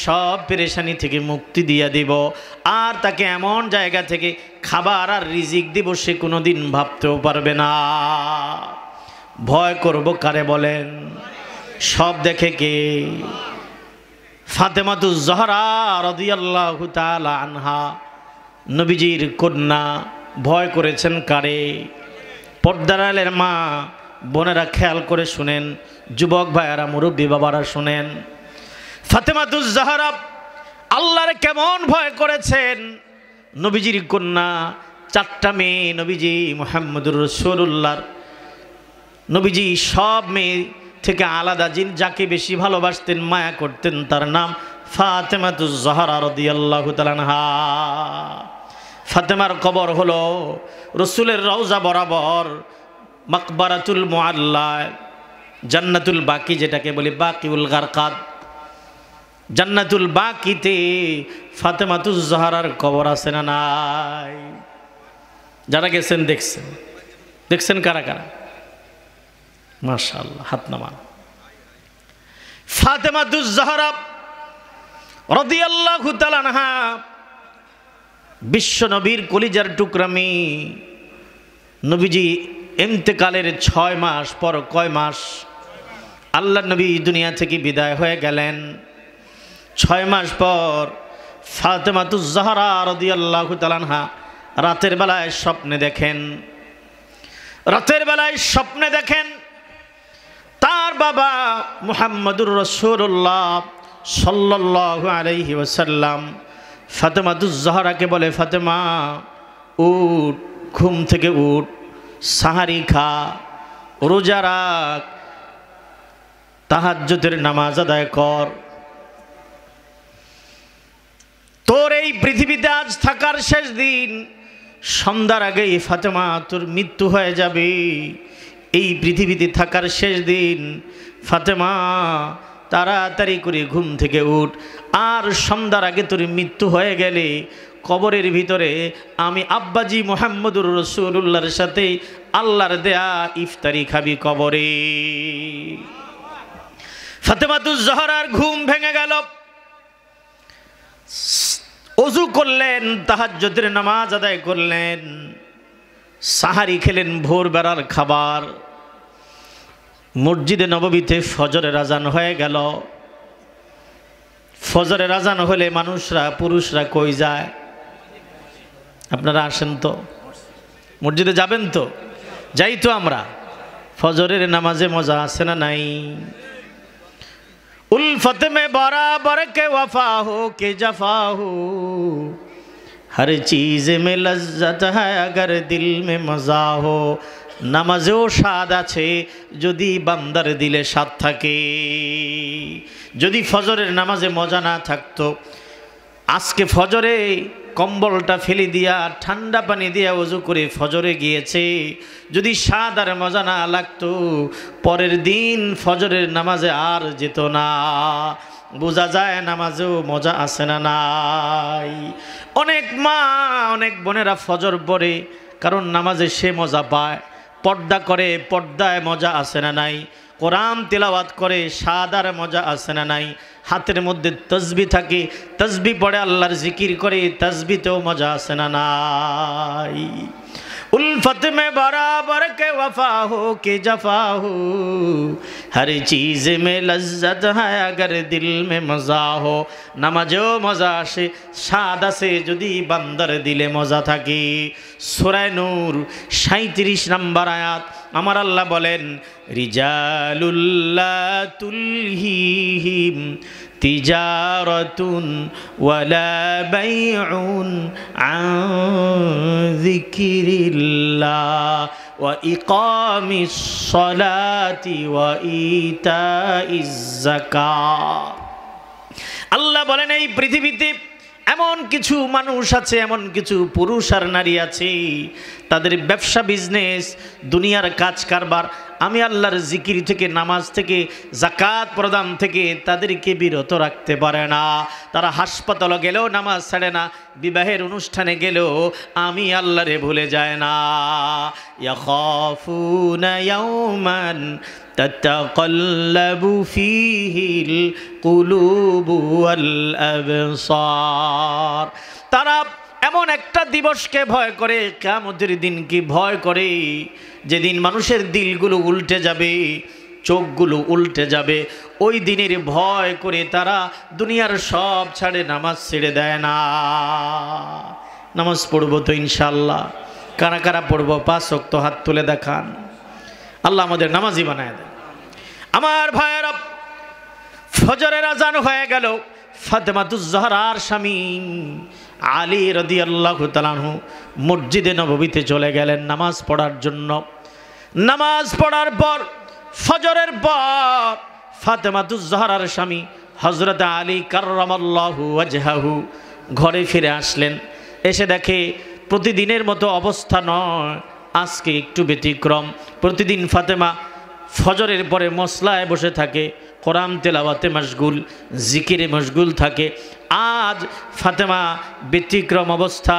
সব পেরেশানি থেকে মুক্তি দিয়ে দেব। আর তাকে এমন জায়গা থেকে খাবার আর রিজিক দিব সে কোনোদিন ভাবতেও পারবে না। ভয় করব কারে বলেন? সব দেখে কে? ফাতেমাতুজ জহরা রাদিয়াল্লাহু তাআলা আনহা, নবীজির কন্যা। ভয় করেছেন কারে? পর্দার আলের মা বোনেরা খেয়াল করে শুনেন, যুবক ভাইয়ারা, মুরব্বী বাবারা শুনেন। ফাতেমাতুজ জহরা আল্লাহর কেমন ভয় করেছেন। নবীজির কন্যা, 4টা মেয়ে নবীজি মুহাম্মদুর রাসূলুল্লাহর। নবীজি সব মেয়ে থেকে আলাদা, যাকে বেশি ভালোবাসতেন, মায়া করতেন, তার নাম ফাতেমাতুজ জহরা রাদিয়াল্লাহু তাআলা আনহা। ফাতেমার কবর হলো রসুলের রওজা বরাবর মাকবারাতুল মুআল্লা, জান্নাতুল বাকি, যেটাকে বলি বাকিউল গারকাদ। জান্নাতুল বাকিতে ফাতেমাতুজ জহরার কবর আছে না নাই? যারা গেছেন দেখছেন, দেখছেন কারা কারা? মাশাআল্লাহ, হাত নামান। ফাতেমাতুজ জহরা রাদিয়াল্লাহু তাআলা আনহা বিশ্ব নবীর কলিজার টুকরা মেয়ে। নবীজি ইন্তেকালের 6 মাস পর, কয় মাস? আল্লাহ নবী দুনিয়া থেকে বিদায় হয়ে গেলেন। 6 মাস পর ফাতেমাতুজ জহরা রাদিয়াল্লাহু তাআলা আনহা রাতের বেলায় স্বপ্নে দেখেন, তার বাবা মুহাম্মদুর রাসূলুল্লাহ সাল্লাল্লাহু আলাইহি ওয়াসাল্লাম ফাতেমাতুজ জহরাকে বলে, ফাতেমা উঠ, ঘুম থেকে উঠ, সাহারি খা, রোজা রাখ, তাহাজ্জুদের নামাজ আদায় কর। তোর এই পৃথিবীতে আজ থাকার শেষ দিন, সন্ধ্যার আগেই ফাতেমা তোর মৃত্যু হয়ে যাবে। এই পৃথিবীতে থাকার শেষ দিন, ফাতেমা তাড়াতাড়ি করে ঘুম থেকে উঠ, আর সন্ধ্যার আগে তোর মৃত্যু হয়ে গেলে কবরের ভিতরে আমি আব্বাজি মুহাম্মদুর রাসূলুল্লাহর সাথে আল্লাহর দেয়া ইফতারি খাবি কবরে। ফাতেমাতুজ জহরার ঘুম ভেঙে গেল। ওযু করলেন, তাহাজ্জুদের নামাজ আদায় করলেন, সাহারি খেলেন, ভোরবেলার খাবার। মসজিদে নববীতে ফজরের আজান হয়ে গেল। ফজরের আজান হলে মানুষরা, পুরুষরা কই যায়? আপনারা আসেন তো, মসজিদে যাবেন তো? যাই তো আমরা। ফজরের নামাজে মজা আছে না নাই? उल्फत में बराबर के वफा हो के जफा हो, हर चीज़ में लज्जत है अगर दिल में मज़ा हो। নামাজেও স্বাদ আছে যদি বান্দার দিলে স্বাদ থাকে। যদি ফজরের নামাজে মজা না থাকতো, আজকে ফজরে কম্বলটা ফেলে দিয়া ঠান্ডা পানি দিয়া ওযু করে ফজরে গিয়েছে, যদি স্বাদ আর মজা না লাগতো পরের দিন ফজরের নামাজে আর যেত না। বোঝা যায় নামাজেও মজা আছে না নাই। অনেক মা অনেক বোনেরা ফজর পড়ে, কারণ নামাজে সে মজা পায়। পর্দা করে, পর্দায় মজা আছে না নাই। কোরআন তেলাওয়াত করে, স্বাদ আর মজা আছে না নাই। হাতের মধ্যে তসবিহ থাকে, তসবিহ পড়ে, আল্লাহর জিকির করে, তসবিতেও মজা আছে না নাই। उल्फत में बराबर के वफा हो के जफा हो, हर चीज़ में लज्जत है अगर दिल में मज़ा हो। नामाजेও মজা আসে, স্বাদ আছে যদি বান্দার দিলে মজা থাকে। সূরা নূর 37 নম্বর আয়াত আমার আল্লাহ বলেন, রিজালুল্লা তুলহিহিম তিজারাতুন ওয়ালা বাইউন আন যিকরিল্লাহ ওয়া ইকামিস সালাতি ওয়া ইতাইজ যাকাত। আল্লাহ বলেন এই পৃথিবীতে এমন কিছু মানুষ আছে, এমন কিছু পুরুষ আর নারী আছে, তাদের ব্যবসা বিজনেস দুনিয়ার কাজ কারবার আমি আল্লাহর জিকির থেকে, নামাজ থেকে, যাকাত প্রদান থেকে তাদেরকে বিরত রাখতে পারে না। তারা হাসপাতালে গেলেও নামাজ ছাড়ে না, বিবাহের অনুষ্ঠানে গেলেও আমি আল্লাহরে ভুলে যায় না। ইয়াখাফুনা ইয়াওমান তাতাকাল্লাবু ফীহিল কুলুবু ওয়াল আবসার। তারা এমন একটা দিবসকে ভয় করে, কিয়ামতের দিনকে ভয় করে, যেদিন মানুষের দিলগুলো উল্টে যাবে, চোখগুলো উল্টে যাবে। ওই দিনের ভয় করে তারা দুনিয়ার সব ছাড়ে, নামাজ ছেড়ে দেয় না। নামাজ পড়বো তো ইনশাআল্লাহ। কারা কারা পড়বো 5 ওয়াক্ত হাত তুলে দেখান। আল্লাহ আমাদের নামাজি বানায় দেন। আমার ভাইয়েরা, ফজরের আজান হয়ে গেল। ফাতেমাতুজ জাহরার স্বামী আলী রাদিয়াল্লাহু তাআলা আনহু মসজিদে নববীতে চলে গেলেন নামাজ পড়ার জন্য। নামাজ পড়ার পর, ফজরের পর, ফাতেমাতুজ জাহরার স্বামী হযরত আলী কাররামাল্লাহু ওয়াজহাহু ঘরে ফিরে আসলেন। এসে দেখে প্রতিদিনের মতো অবস্থা নয়, আজকে একটু ব্যতিক্রম। প্রতিদিন ফাতেমা ফজরের পরে মসলায় বসে থাকে, কোরআন তেলাওয়াতে মশগুল, জিকিরে মশগুল থাকে। আজ ফাতেমা ব্যতিক্রম অবস্থা,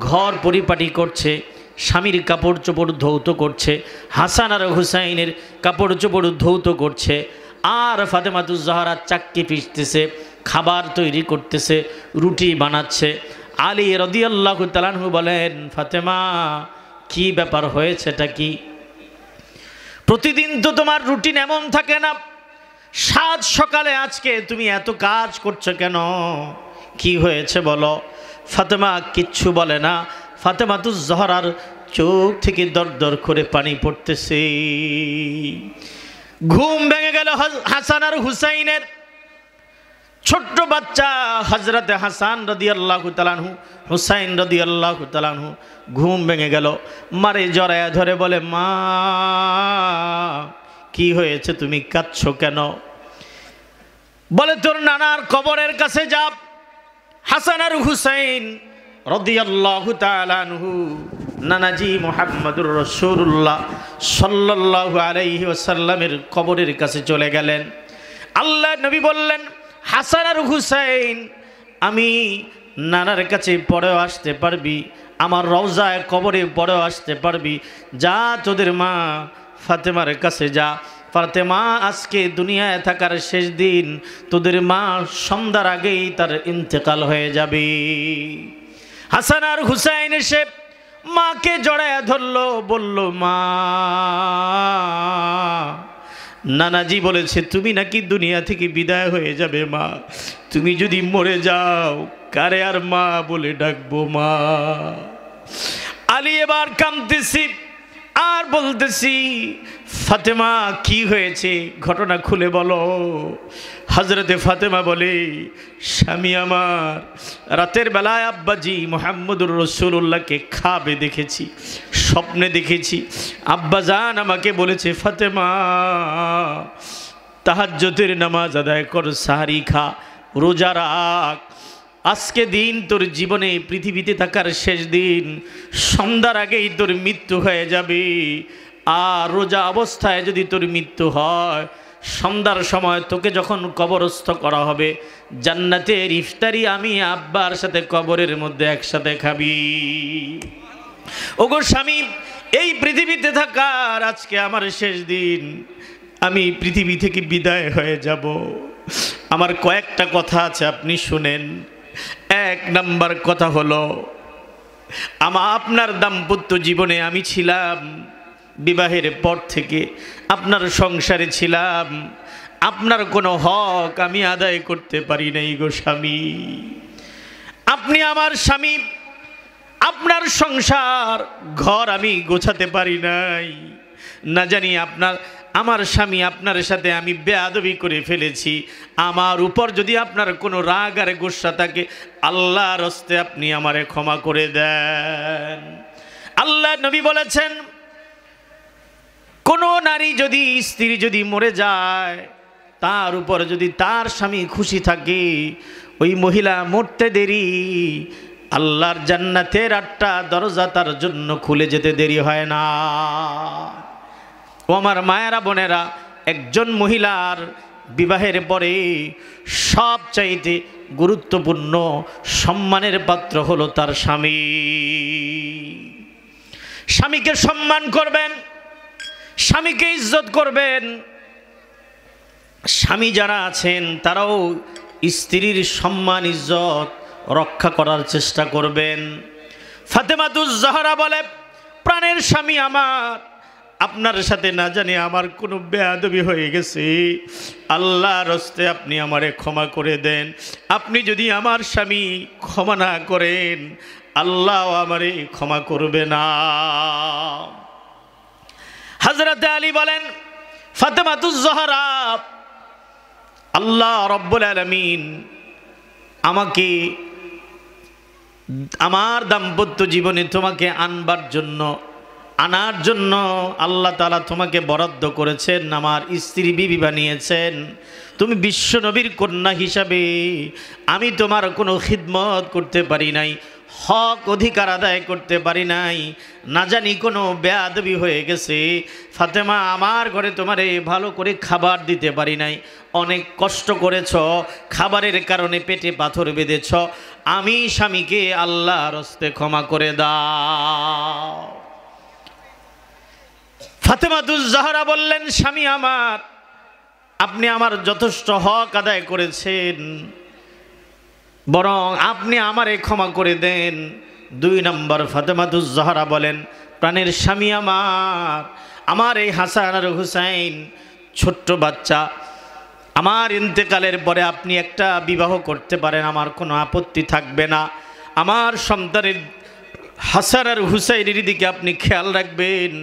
ঘর পরিপাটি করছে, স্বামীর কাপড় চোপড় ধৌত করছে, হাসান আর হুসাইনের কাপড় চোপড় ধৌত করছে। আর ফাতেমাতুজ জাহরা চাক্কি পিষতেছে, খাবার তৈরি করতেছে, রুটি বানাচ্ছে। আলী রাদিয়াল্লাহু তাআলা আনহু বলেন, ফাতেমা কি ব্যাপার হয়েছেটা কি? প্রতিদিন তো তোমার রুটিন এমন থাকে না, সাত সকালে আজকে তুমি এত কাজ করছো কেন? কি হয়েছে বলো? ফাতেমা কিচ্ছু বলে না। ফাতেমাতুজ জাহরার চোখ থেকে দর দর করে পানি পড়তেছে। ঘুম ভেঙে গেল হাসান আর হুসাইনের। ছোট্ট বাচ্চা হযরতে হাসান রাদিয়াল্লাহু তাআলা আনহু, হুসাইন রাদিয়াল্লাহু তাআলা আনহু ঘুম ভেঙে গেল। মারে জড়ায়া ধরে বলে, মা কি হয়েছে, তুমি কাঁদছো কেন? বলে, তোর নানার কবরের কাছে যা। হাসান আর হুসাইন রাদিয়াল্লাহু তাআলা আনহু নানাজি মুহাম্মদুর রাসূলুল্লাহ সাল্লাল্লাহু আলাইহি ওয়াসাল্লামের কবরের কাছে চলে গেলেন। আল্লাহ নবী বললেন, হাসান আর হুসাইন, আমি নানার কাছে পরেও আসতে পারবি, আমার রওজায় কবরে পরেও আসতে পারবি। যা তোদের মা ফাতেমার কাছে যা। ফাতেমা আজকে দুনিয়ায় থাকার শেষ দিন, তোদের মা সন্ধ্যার আগেই তার ইন্তেকাল হয়ে যাবে। হাসান আর হুসাইন এসে মাকে জড়ায়া ধরলো, বলল, মা নানাজি বলেছে তুমি নাকি দুনিয়া থেকে বিদায় হয়ে যাবে। মা তুমি যদি মরে যাও কারে আর মা বলে ডাকবো? মা। আলী এবার কাঁদতেছি আর বলতেছি, ফাতেমা কি হয়েছে, ঘটনা খুলে বলো। হযরতে ফাতেমা বলে, স্বামী আমার রাতের বেলায় আব্বাজি মুহাম্মদুর রাসূলুল্লাহকে খাবে দেখেছি, স্বপ্নে দেখেছি। আব্বাজান আমাকে বলেছে, ফাতেমা তাহাজ্জুদের নামাজ আদায় কর, সাহারি খা, রোজা রাখ। আজকে দিন তোর জীবনে পৃথিবীতে থাকার শেষ দিন, সন্ধ্যার আগেই তোর মৃত্যু হয়ে যাবে। আর রোজা অবস্থায় যদি তোর মৃত্যু হয়, সন্ধ্যার সময় তোকে যখন কবরস্থ করা হবে, জান্নাতের ইফতারি আমি আব্বার সাথে কবরের মধ্যে একসাথে খাবি। ওগো স্বামী, এই পৃথিবীতে থাকার আজকে আমার শেষ দিন, আমি পৃথিবী থেকে বিদায় হয়ে যাব। আমার কয়েকটা কথা আছে, আপনি শুনেন। এক নাম্বার কথা হলো, আপনার দাম্পত্য জীবনে আমি ছিলাম, বিবাহের পর থেকে আপনার সংসারে ছিলাম, আপনার কোনো হক আমি আদায় করতে পারি নাই গো স্বামী। আপনি আমার স্বামী, আপনার সংসার ঘর আমি গোছাতে পারি নাই। না জানি আমার স্বামী আপনার সাথে আমি বেয়াদবি করে ফেলেছি। আমার উপর যদি আপনার কোনো রাগ আর গোসা থাকে, আল্লাহর হস্তে আপনি আমারে ক্ষমা করে দেন। আল্লাহ নবী বলেছেন, কোনো নারী যদি, স্ত্রী যদি মরে যায়, তার উপর যদি তার স্বামী খুশি থাকে, ওই মহিলা মরতে দেরি, আল্লাহর জান্নাতের 8টা দরজা তার জন্য খুলে যেতে দেরি হয় না। ও আমার মায়েরা বোনেরা, একজন মহিলার বিবাহের পরে সবচাইতে গুরুত্বপূর্ণ সম্মানের পাত্র হলো তার স্বামী। স্বামীকে সম্মান করবেন, স্বামীকে ইজ্জত করবেন। স্বামী যারা আছেন তারাও স্ত্রীর সম্মান ইজ্জত রক্ষা করার চেষ্টা করবেন। ফাতেমাতুজ জাহরা বলে, প্রাণের স্বামী আমার, আপনার সাথে না জানি আমার কোনো বেয়াদবি হয়ে গেছে, আল্লাহর হস্তে আপনি আমারে ক্ষমা করে দেন। আপনি যদি আমার স্বামী ক্ষমা না করেন, আল্লাহ আমারে ক্ষমা করবে না। হযরত আলী বলেন, ফাতেমাতুজ জাহরা, আল্লাহ রব্বুল আলামিন আমাকে আমার দাম্পত্য জীবনে তোমাকে আনার জন্য আল্লাহ তাআলা তোমাকে বরাদ্দ করেছেন, আমার স্ত্রী বিবি বানিয়েছেন। তুমি বিশ্ব নবীর কন্যা হিসাবে আমি তোমার কোনো খিদমত করতে পারি নাই, হক অধিকার আদায় করতে পারি নাই। না জানি কোনো বেয়াদবি হয়ে গেছে। ফাতেমা, আমার ঘরে তোমারে ভালো করে খাবার দিতে পারি নাই, অনেক কষ্ট করেছ, খাবারের কারণে পেটে পাথর বেঁধেছ। আমি স্বামীকে আল্লাহর হস্তে ক্ষমা করে দাও। ফাতেমাতুজ জাহরা বললেন, স্বামী আমার, আপনি আমার যথেষ্ট হক আদায় করেছেন, বরং আপনি আমারে ক্ষমা করে দেন। 2 নম্বর, ফাতেমাতুজ জাহরা বলেন, প্রাণের স্বামী আমার এই হাসান আর হুসাইন ছোট্ট বাচ্চা, আমার ইন্তেকালের পরে আপনি একটা বিবাহ করতে পারেন, আমার কোনো আপত্তি থাকবে না। আমার সন্তানের হাসান আর হুসাইনের দিকে আপনি খেয়াল রাখবেন।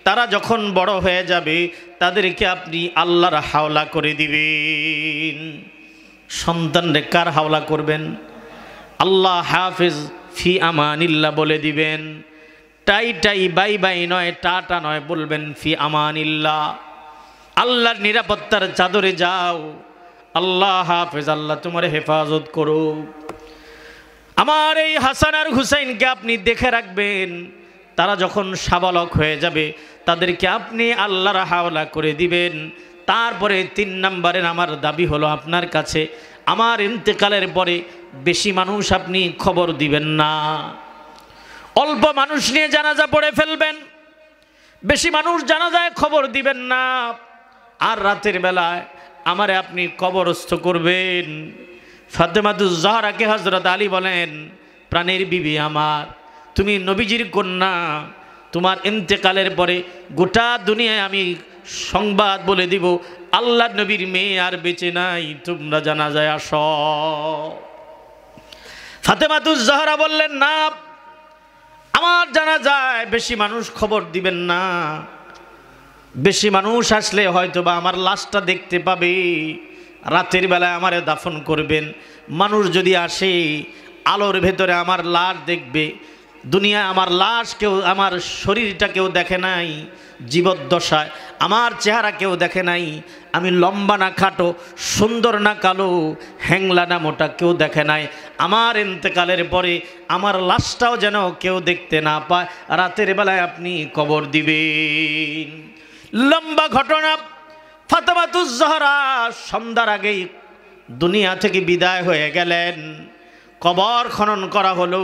তারা যখন বড় হয়ে যাবে, তাদেরকে আপনি আল্লাহর হাওলা করে দিবেন। সন্তানরে কার হাওলা করবেন? আল্লাহ হাফিজ ফি আমানিল্লাহ বলে দিবেন। টাই বাই বাই নয়, টাটা নয়, বলবেন ফি আমানিল্লাহ। আল্লাহর নিরাপত্তার চাদরে যাও। আল্লাহ হাফিজ, আল্লাহ তোমার হেফাজত করো। আমার এই হাসান আর হুসাইনকে আপনি দেখে রাখবেন। তারা যখন সাবালক হয়ে যাবে, তাদেরকে আপনি আল্লাহর হাওলা করে দিবেন। তারপরে 3 নম্বরের আমার দাবি হলো আপনার কাছে, আমার ইন্তেকালের পরে বেশি মানুষ আপনি খবর দিবেন না। অল্প মানুষ নিয়ে জানাজা পড়ে ফেলবেন, বেশি মানুষ জানাজায় খবর দিবেন না। আর রাতের বেলায় আমারে আপনি কবরস্থ করবেন। ফাতেমাতুজ জাহরাকে হযরত আলী বলেন, প্রাণের বিবি আমার, তুমি নবীজির কন্যা, তোমার ইন্তেকালের পরে গোটা দুনিয়ায় আমি সংবাদ বলে দিব, আল্লাহ নবীর মেয়ে আর বেঁচে নাই, তোমরা জানাজায় আসো। ফাতেমাতুজ জাহরা বললেন, না, আমার জানাজায় বেশি মানুষ খবর দিবেন না। বেশি মানুষ আসলে হয়তো বা আমার লাশটা দেখতে পাবে, রাতের বেলায় আমারে দাফন করবেন। মানুষ যদি আসে, আলোর ভেতরে আমার লাশ দেখবে। দুনিয়ায় আমার লাশ কেউ, আমার শরীরটা কেউ দেখে নাই, জীবদ্দশায় আমার চেহারা কেউ দেখে নাই। আমি লম্বা না খাটো, সুন্দর না কালো, হ্যাংলা না মোটা, কেউ দেখে নাই। আমার ইন্তেকালের পরে আমার লাশটাও যেন কেউ দেখতে না পায়, রাতের বেলায় আপনি কবর দিবেন। লম্বা ঘটনা। ফাতেমাতুজ জাহরা সন্ধ্যার আগেই দুনিয়া থেকে বিদায় হয়ে গেলেন। কবর খনন করা হলো।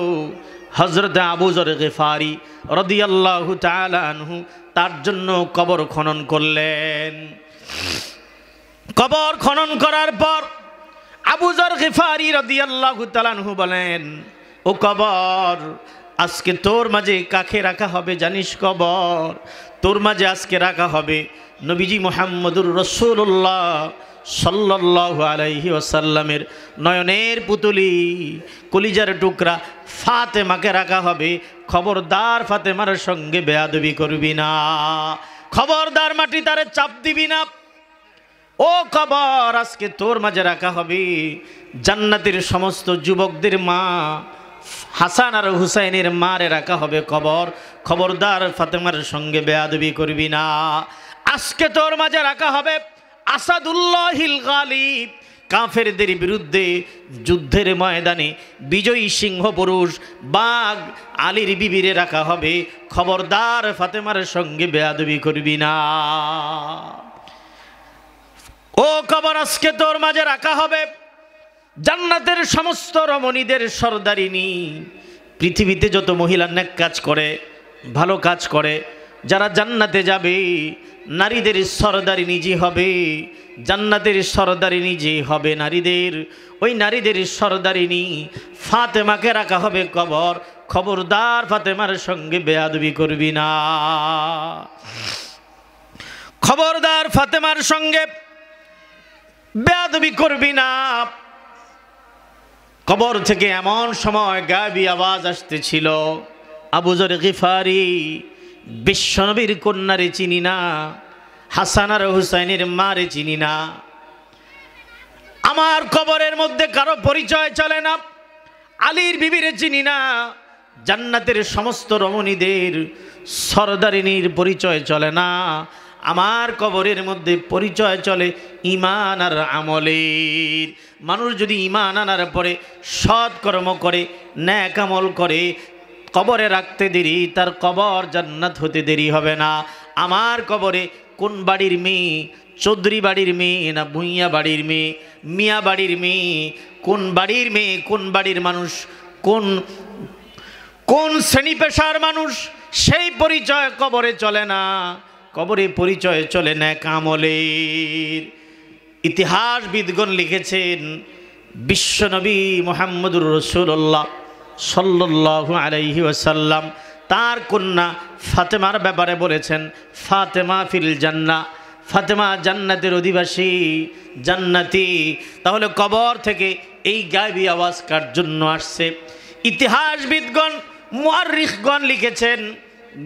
হযরত আবু যর গিফারি রাদিয়াল্লাহু তাআলা আনহু তার জন্য কবর খনন করলেন। কবর খনন করার পর আবু যর গিফারি রাদিয়াল্লাহু তাআলা আনহু বলেন, ও কবর, আজকে তোর মাঝে কাকে রাখা হবে জানিস? কবর তোর মাঝে আজকে রাখা হবে নবীজি মুহাম্মদুর রাসূলুল্লাহ সাল্লাল্লাহু আলাইহি ওয়াসাল্লামের নয়নের পুতুলি, কলিজার টুকরা ফাতেমাকে রাখা হবে। খবরদার ফাতেমার সঙ্গে বেয়াদবি করবি না, খবরদার মাটি তারে চাপ দিবি না। ও কবর, আজকে তোর মাঝে রাখা হবে জান্নাতের সমস্ত যুবকদের মা হাসান আর হুসাইনের মারে রাখা হবে কবর। খবরদার ফাতেমার সঙ্গে বেয়াদবি করবি না। আজকে তোর মাঝে রাখা হবে আসাদুল্লাহিল গালিব, কাফেরদের বিরুদ্ধে যুদ্ধের ময়দানে বিজয়ী সিংহ পুরুষ বাঘ আলীর বিবিরে রাখা হবে। খবরদার ফাতেমার সঙ্গে বেয়াদবি করবি না। ও কবর, আজকে তোর মাঝে রাখা হবে জান্নাতের সমস্ত রমণীদের সরদারিনী। পৃথিবীতে যত মহিলা নেক কাজ করে, ভালো কাজ করে, যারা জান্নাতে যাবে নারীদের সরদারিনী যে হবে, জান্নাতের সরদারিনী যে হবে নারীদের, ওই নারীদের সরদারিনী ফাতেমাকে রাখা হবে কবর। খবরদার ফাতেমার সঙ্গে বেয়াদবি করবি না। খবরদার ফাতেমার সঙ্গে বেয়াদবি করবি না। কবর থেকে এমন সময় গায়েবী আওয়াজ আসতেছিল, আবু যর গিফারি, বিশ্বনবীর কন্যারে চিনি না, হাসান আর হুসাইনের মারে চিনি না, আমার কবরের মধ্যে কারো পরিচয় চলে না, আলীর বিবিরে চিনি না, জান্নাতের সমস্ত রমণীদের সরদারিনীর পরিচয় চলে না, আমার কবরের মধ্যে পরিচয় চলে ঈমান আর আমলের। মানুষ যদি ঈমান আনার পরে সৎ কর্ম করে, নেক আমল করে, কবরে রাখতে দেরি, তার কবর জান্নাত হতে দেরি হবে না। আমার কবরে কোন বাড়ির মেয়ে, চৌধুরী বাড়ির মেয়ে না ভুঁইয়া বাড়ির মেয়ে, মিয়া বাড়ির মেয়ে, কোন বাড়ির মেয়ে, কোন বাড়ির মানুষ, কোন কোন শ্রেণী পেশার মানুষ, সেই পরিচয় কবরে চলে না। কবরে পরিচয় চলে নেক আমলের। ইতিহাসবিদগণ লিখেছেন, বিশ্বনবী মুহাম্মদুর রাসূলুল্লাহ সাল্লাল্লাহু আলাইহি ওয়াসাল্লাম তার কন্যা ফাতেমার ব্যাপারে বলেছেন, ফাতেমা ফিল জান্নাহ, ফাতেমা জান্নাতের অধিবাসী, জান্নাতি। তাহলে কবর থেকে এই গায়েবী আওয়াজ কার জন্য আসছে? ইতিহাসবিদগণ, মুআররিখগণ লিখেছেন,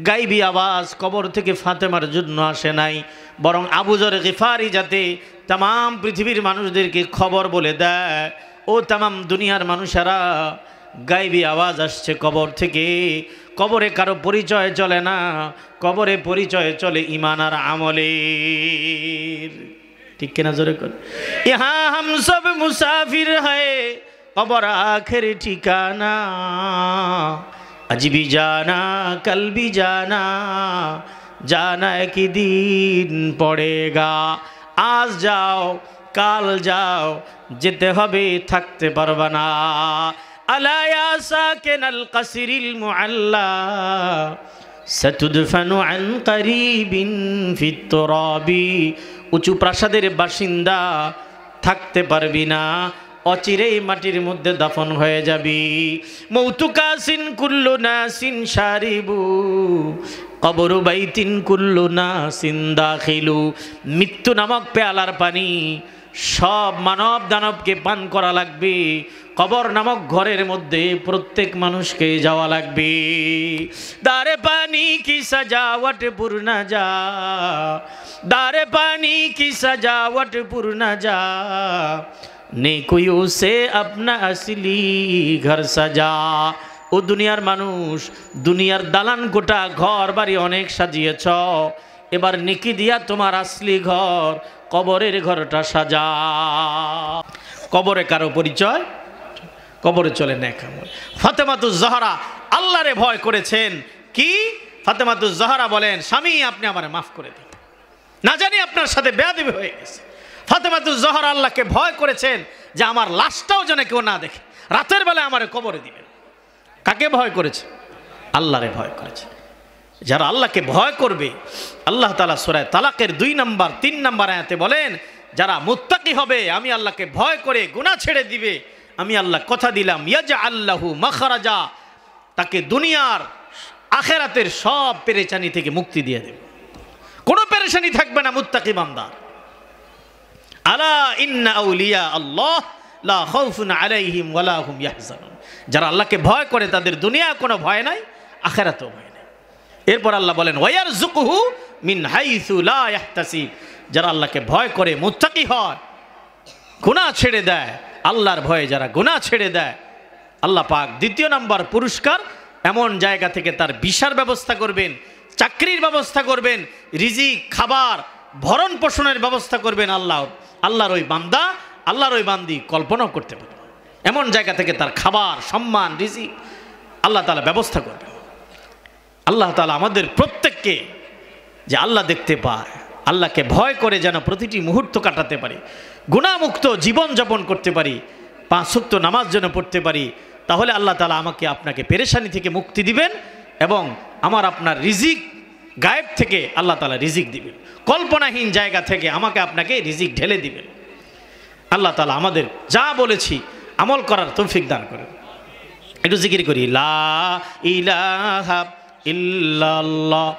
গায়েবী আওয়াজ কবর থেকে ফাতেমার জন্য আসে নাই, বরং আবু যর গিফারি যাতে তাম পৃথিবীর মানুষদেরকে খবর বলে দেয়, ও তাম দুনিয়ার মানুষেরা, গায়েবী আওয়াজ আসছে কবর থেকে। কবরে কারো পরিচয় চলে না, কবরে পরিচয় চলে ঈমান আর আমলের। ঠিক কিনা জোরে কর। ইহা হাম সব মুসাফির হ্যায়, কবর আখের ঠিকানা, আজ भी जाना कल भी जाना, जाना एक ही दिन पड़ेगा। আজ যাও কাল যাও, যেতে হবে, থাকতে পারবা না। আলা ইয়া সাকিনাল কাসরিল মুআল্লা, সাতুদফানু আন করিবিন ফিত তুরাবি। উঁচু প্রাসাদের বাসিন্দা, থাকতে পারবি না, অচিরেই মাটির মধ্যে দাফন হয়ে যাবি। মৌতুকাসিন কুল্লু নাসিন শারিবু, কবরু বাইতিন কুল্লু নাসিন দাখিলু। মৃত্যু নামক পেয়ালার পানি সব মানব দানবকে পান করা লাগবে। কবর নামক ঘরের মধ্যে প্রত্যেক মানুষকে যাওয়া লাগবে। দারে পানি কি সজাওয়াট পুরনা যা, দারে পানি কি সজাওয়াট পুরনা যা, নেকুয়ু সে আপনা আসলি ঘর সাজা। ও দুনিয়ার মানুষ, দুনিয়ার দালান কোটা ঘর বাড়ি অনেক সাজিয়েছ, এবার নেকি দিয়া তোমার আসলি ঘর, কবরের ঘরটা সাজা। কবরে কারো পরিচয়, কবরে চলে নেক আমল। ফাতেমাতুজ জাহরা আল্লাহরে ভয় করেছেন। কি? ফাতেমাতুজ জাহরা বলেন, স্বামী আপনি আমারে মাফ করে দিন, না জানি আপনার সাথে বেয়াদবি হয়ে গেছে। ফাতেমাতুজ জাহরা আল্লাহকে ভয় করেছেন যে আমার লাশটাও যেন কেউ না দেখে, রাতের বেলায় আমারে কবরে দিবেন। কাকে ভয় করেছে? আল্লাহরে ভয় করেছে। যারা আল্লাহকে ভয় করবে, আল্লাহ তাআলা সূরা তালাকের 2 নম্বর 3 নম্বর আয়াতে বলেন, যারা মুত্তাকি হবে, আমি আল্লাহকে ভয় করে গুনাহ ছেড়ে দিবে, আমি আল্লাহ কথা দিলাম ইয়াজআল লাহু মাখরাজা, তাকে দুনিয়ার আখিরাতের সব পেরেশানি থেকে মুক্তি দিয়ে দেব, কোনো পেরেশানি থাকবে না মুত্তাকি বান্দা। আলা ইন্না আউলিয়া আল্লাহ লা খাউফুন আলাইহিম ওয়ালা হুম ইয়াহজানুন। যারা আল্লাহকে ভয় করে তাদের দুনিয়া কোনো ভয় নাই, আখিরাতেও ভয় নাই। এরপর আল্লাহ বলেন ওয়ায়ারযুকুহু মিন হাইসু লা ইয়াহতাসিব। যারা আল্লাহকে ভয় করে মুত্তাকি হয়, গুনাহ ছেড়ে দেয়, আল্লাহর ভয়ে যারা গুনাহ ছেড়ে দেয়, আল্লাহ পাক 2 নম্বর পুরস্কার এমন জায়গা থেকে তার ভিসার ব্যবস্থা করবেন, চাকরির ব্যবস্থা করবেন, রিজিক খাবার ভরণ পোষণের ব্যবস্থা করবেন। আল্লাহর ওই বান্দা, আল্লাহর ওই বান্দি কল্পনাও করতে পারে, এমন জায়গা থেকে তার খাবার, সম্মান, রিজিক আল্লাহ তাআলা ব্যবস্থা করবেন। আল্লাহ তাআলা আমাদের প্রত্যেককে যে আল্লাহ দেখতে পায়, আল্লাহকে ভয় করে যেন প্রতিটি মুহূর্ত কাটাতে পারি, গুনাহমুক্ত জীবন যাপন করতে পারি, 5 ওয়াক্ত নামাজ যেন পড়তে পারি, তাহলে আল্লাহ তাআলা আমাকে আপনাকে পেরেশানি থেকে মুক্তি দিবেন এবং আমার আপনার রিজিক গায়েব থেকে আল্লাহ তাআলা রিজিক দিবেন, কল্পনাহীন জায়গা থেকে আমাকে আপনাকে রিজিক ঢেলে দিবেন। আল্লাহ তাআলা আমাদের যা বলেছি আমল করার তৌফিক দান করেন। একটু জিকির করি, লা ইলাহা ইল্লাল্লাহ।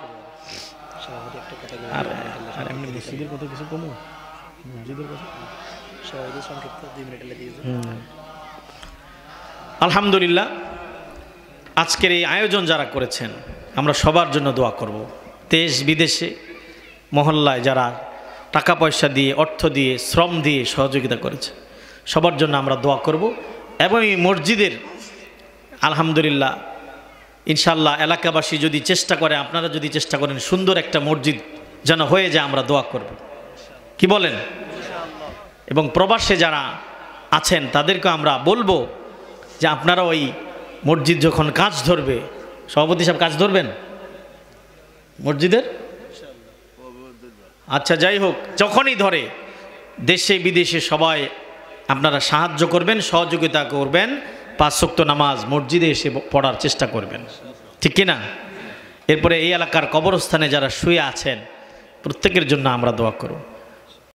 আর এমনি মসজিদের কথা কিছু কমো, মসজিদের কথা সবাইদের সংক্ষিপ্ত 2 মিনিট লেগে দিয়েছে। আলহামদুলিল্লাহ, আজকের এই আয়োজন যারা করেছেন আমরা সবার জন্য দোয়া করব। দেশ বিদেশে মহল্লায় যারা টাকা পয়সা দিয়ে, অর্থ দিয়ে, শ্রম দিয়ে সহযোগিতা করেছে, সবার জন্য আমরা দোয়া করব। এবং এই মসজিদের আলহামদুলিল্লাহ ইনশাআল্লাহ এলাকাবাসী যদি চেষ্টা করে, আপনারা যদি চেষ্টা করেন, সুন্দর একটা মসজিদ যেন হয়ে যায়, আমরা দোয়া করব। কি বলেন? এবং প্রবাসে যারা আছেন তাদেরকে আমরা বলবো যে আপনারা ওই মসজিদ যখন কাজ ধরবে, সভাপতি সাহেব কাজ ধরবেন মসজিদের? আচ্ছা, যাই হোক, যখনই ধরে দেশে বিদেশে সবাই আপনারা সাহায্য করবেন, সহযোগিতা করবেন, 5 ওয়াক্ত নামাজ মসজিদে এসে পড়ার চেষ্টা করবেন, ঠিক কিনা? এরপরে এই এলাকার কবরস্থানে যারা শুয়ে আছেন প্রত্যেকের জন্য আমরা দোয়া করব।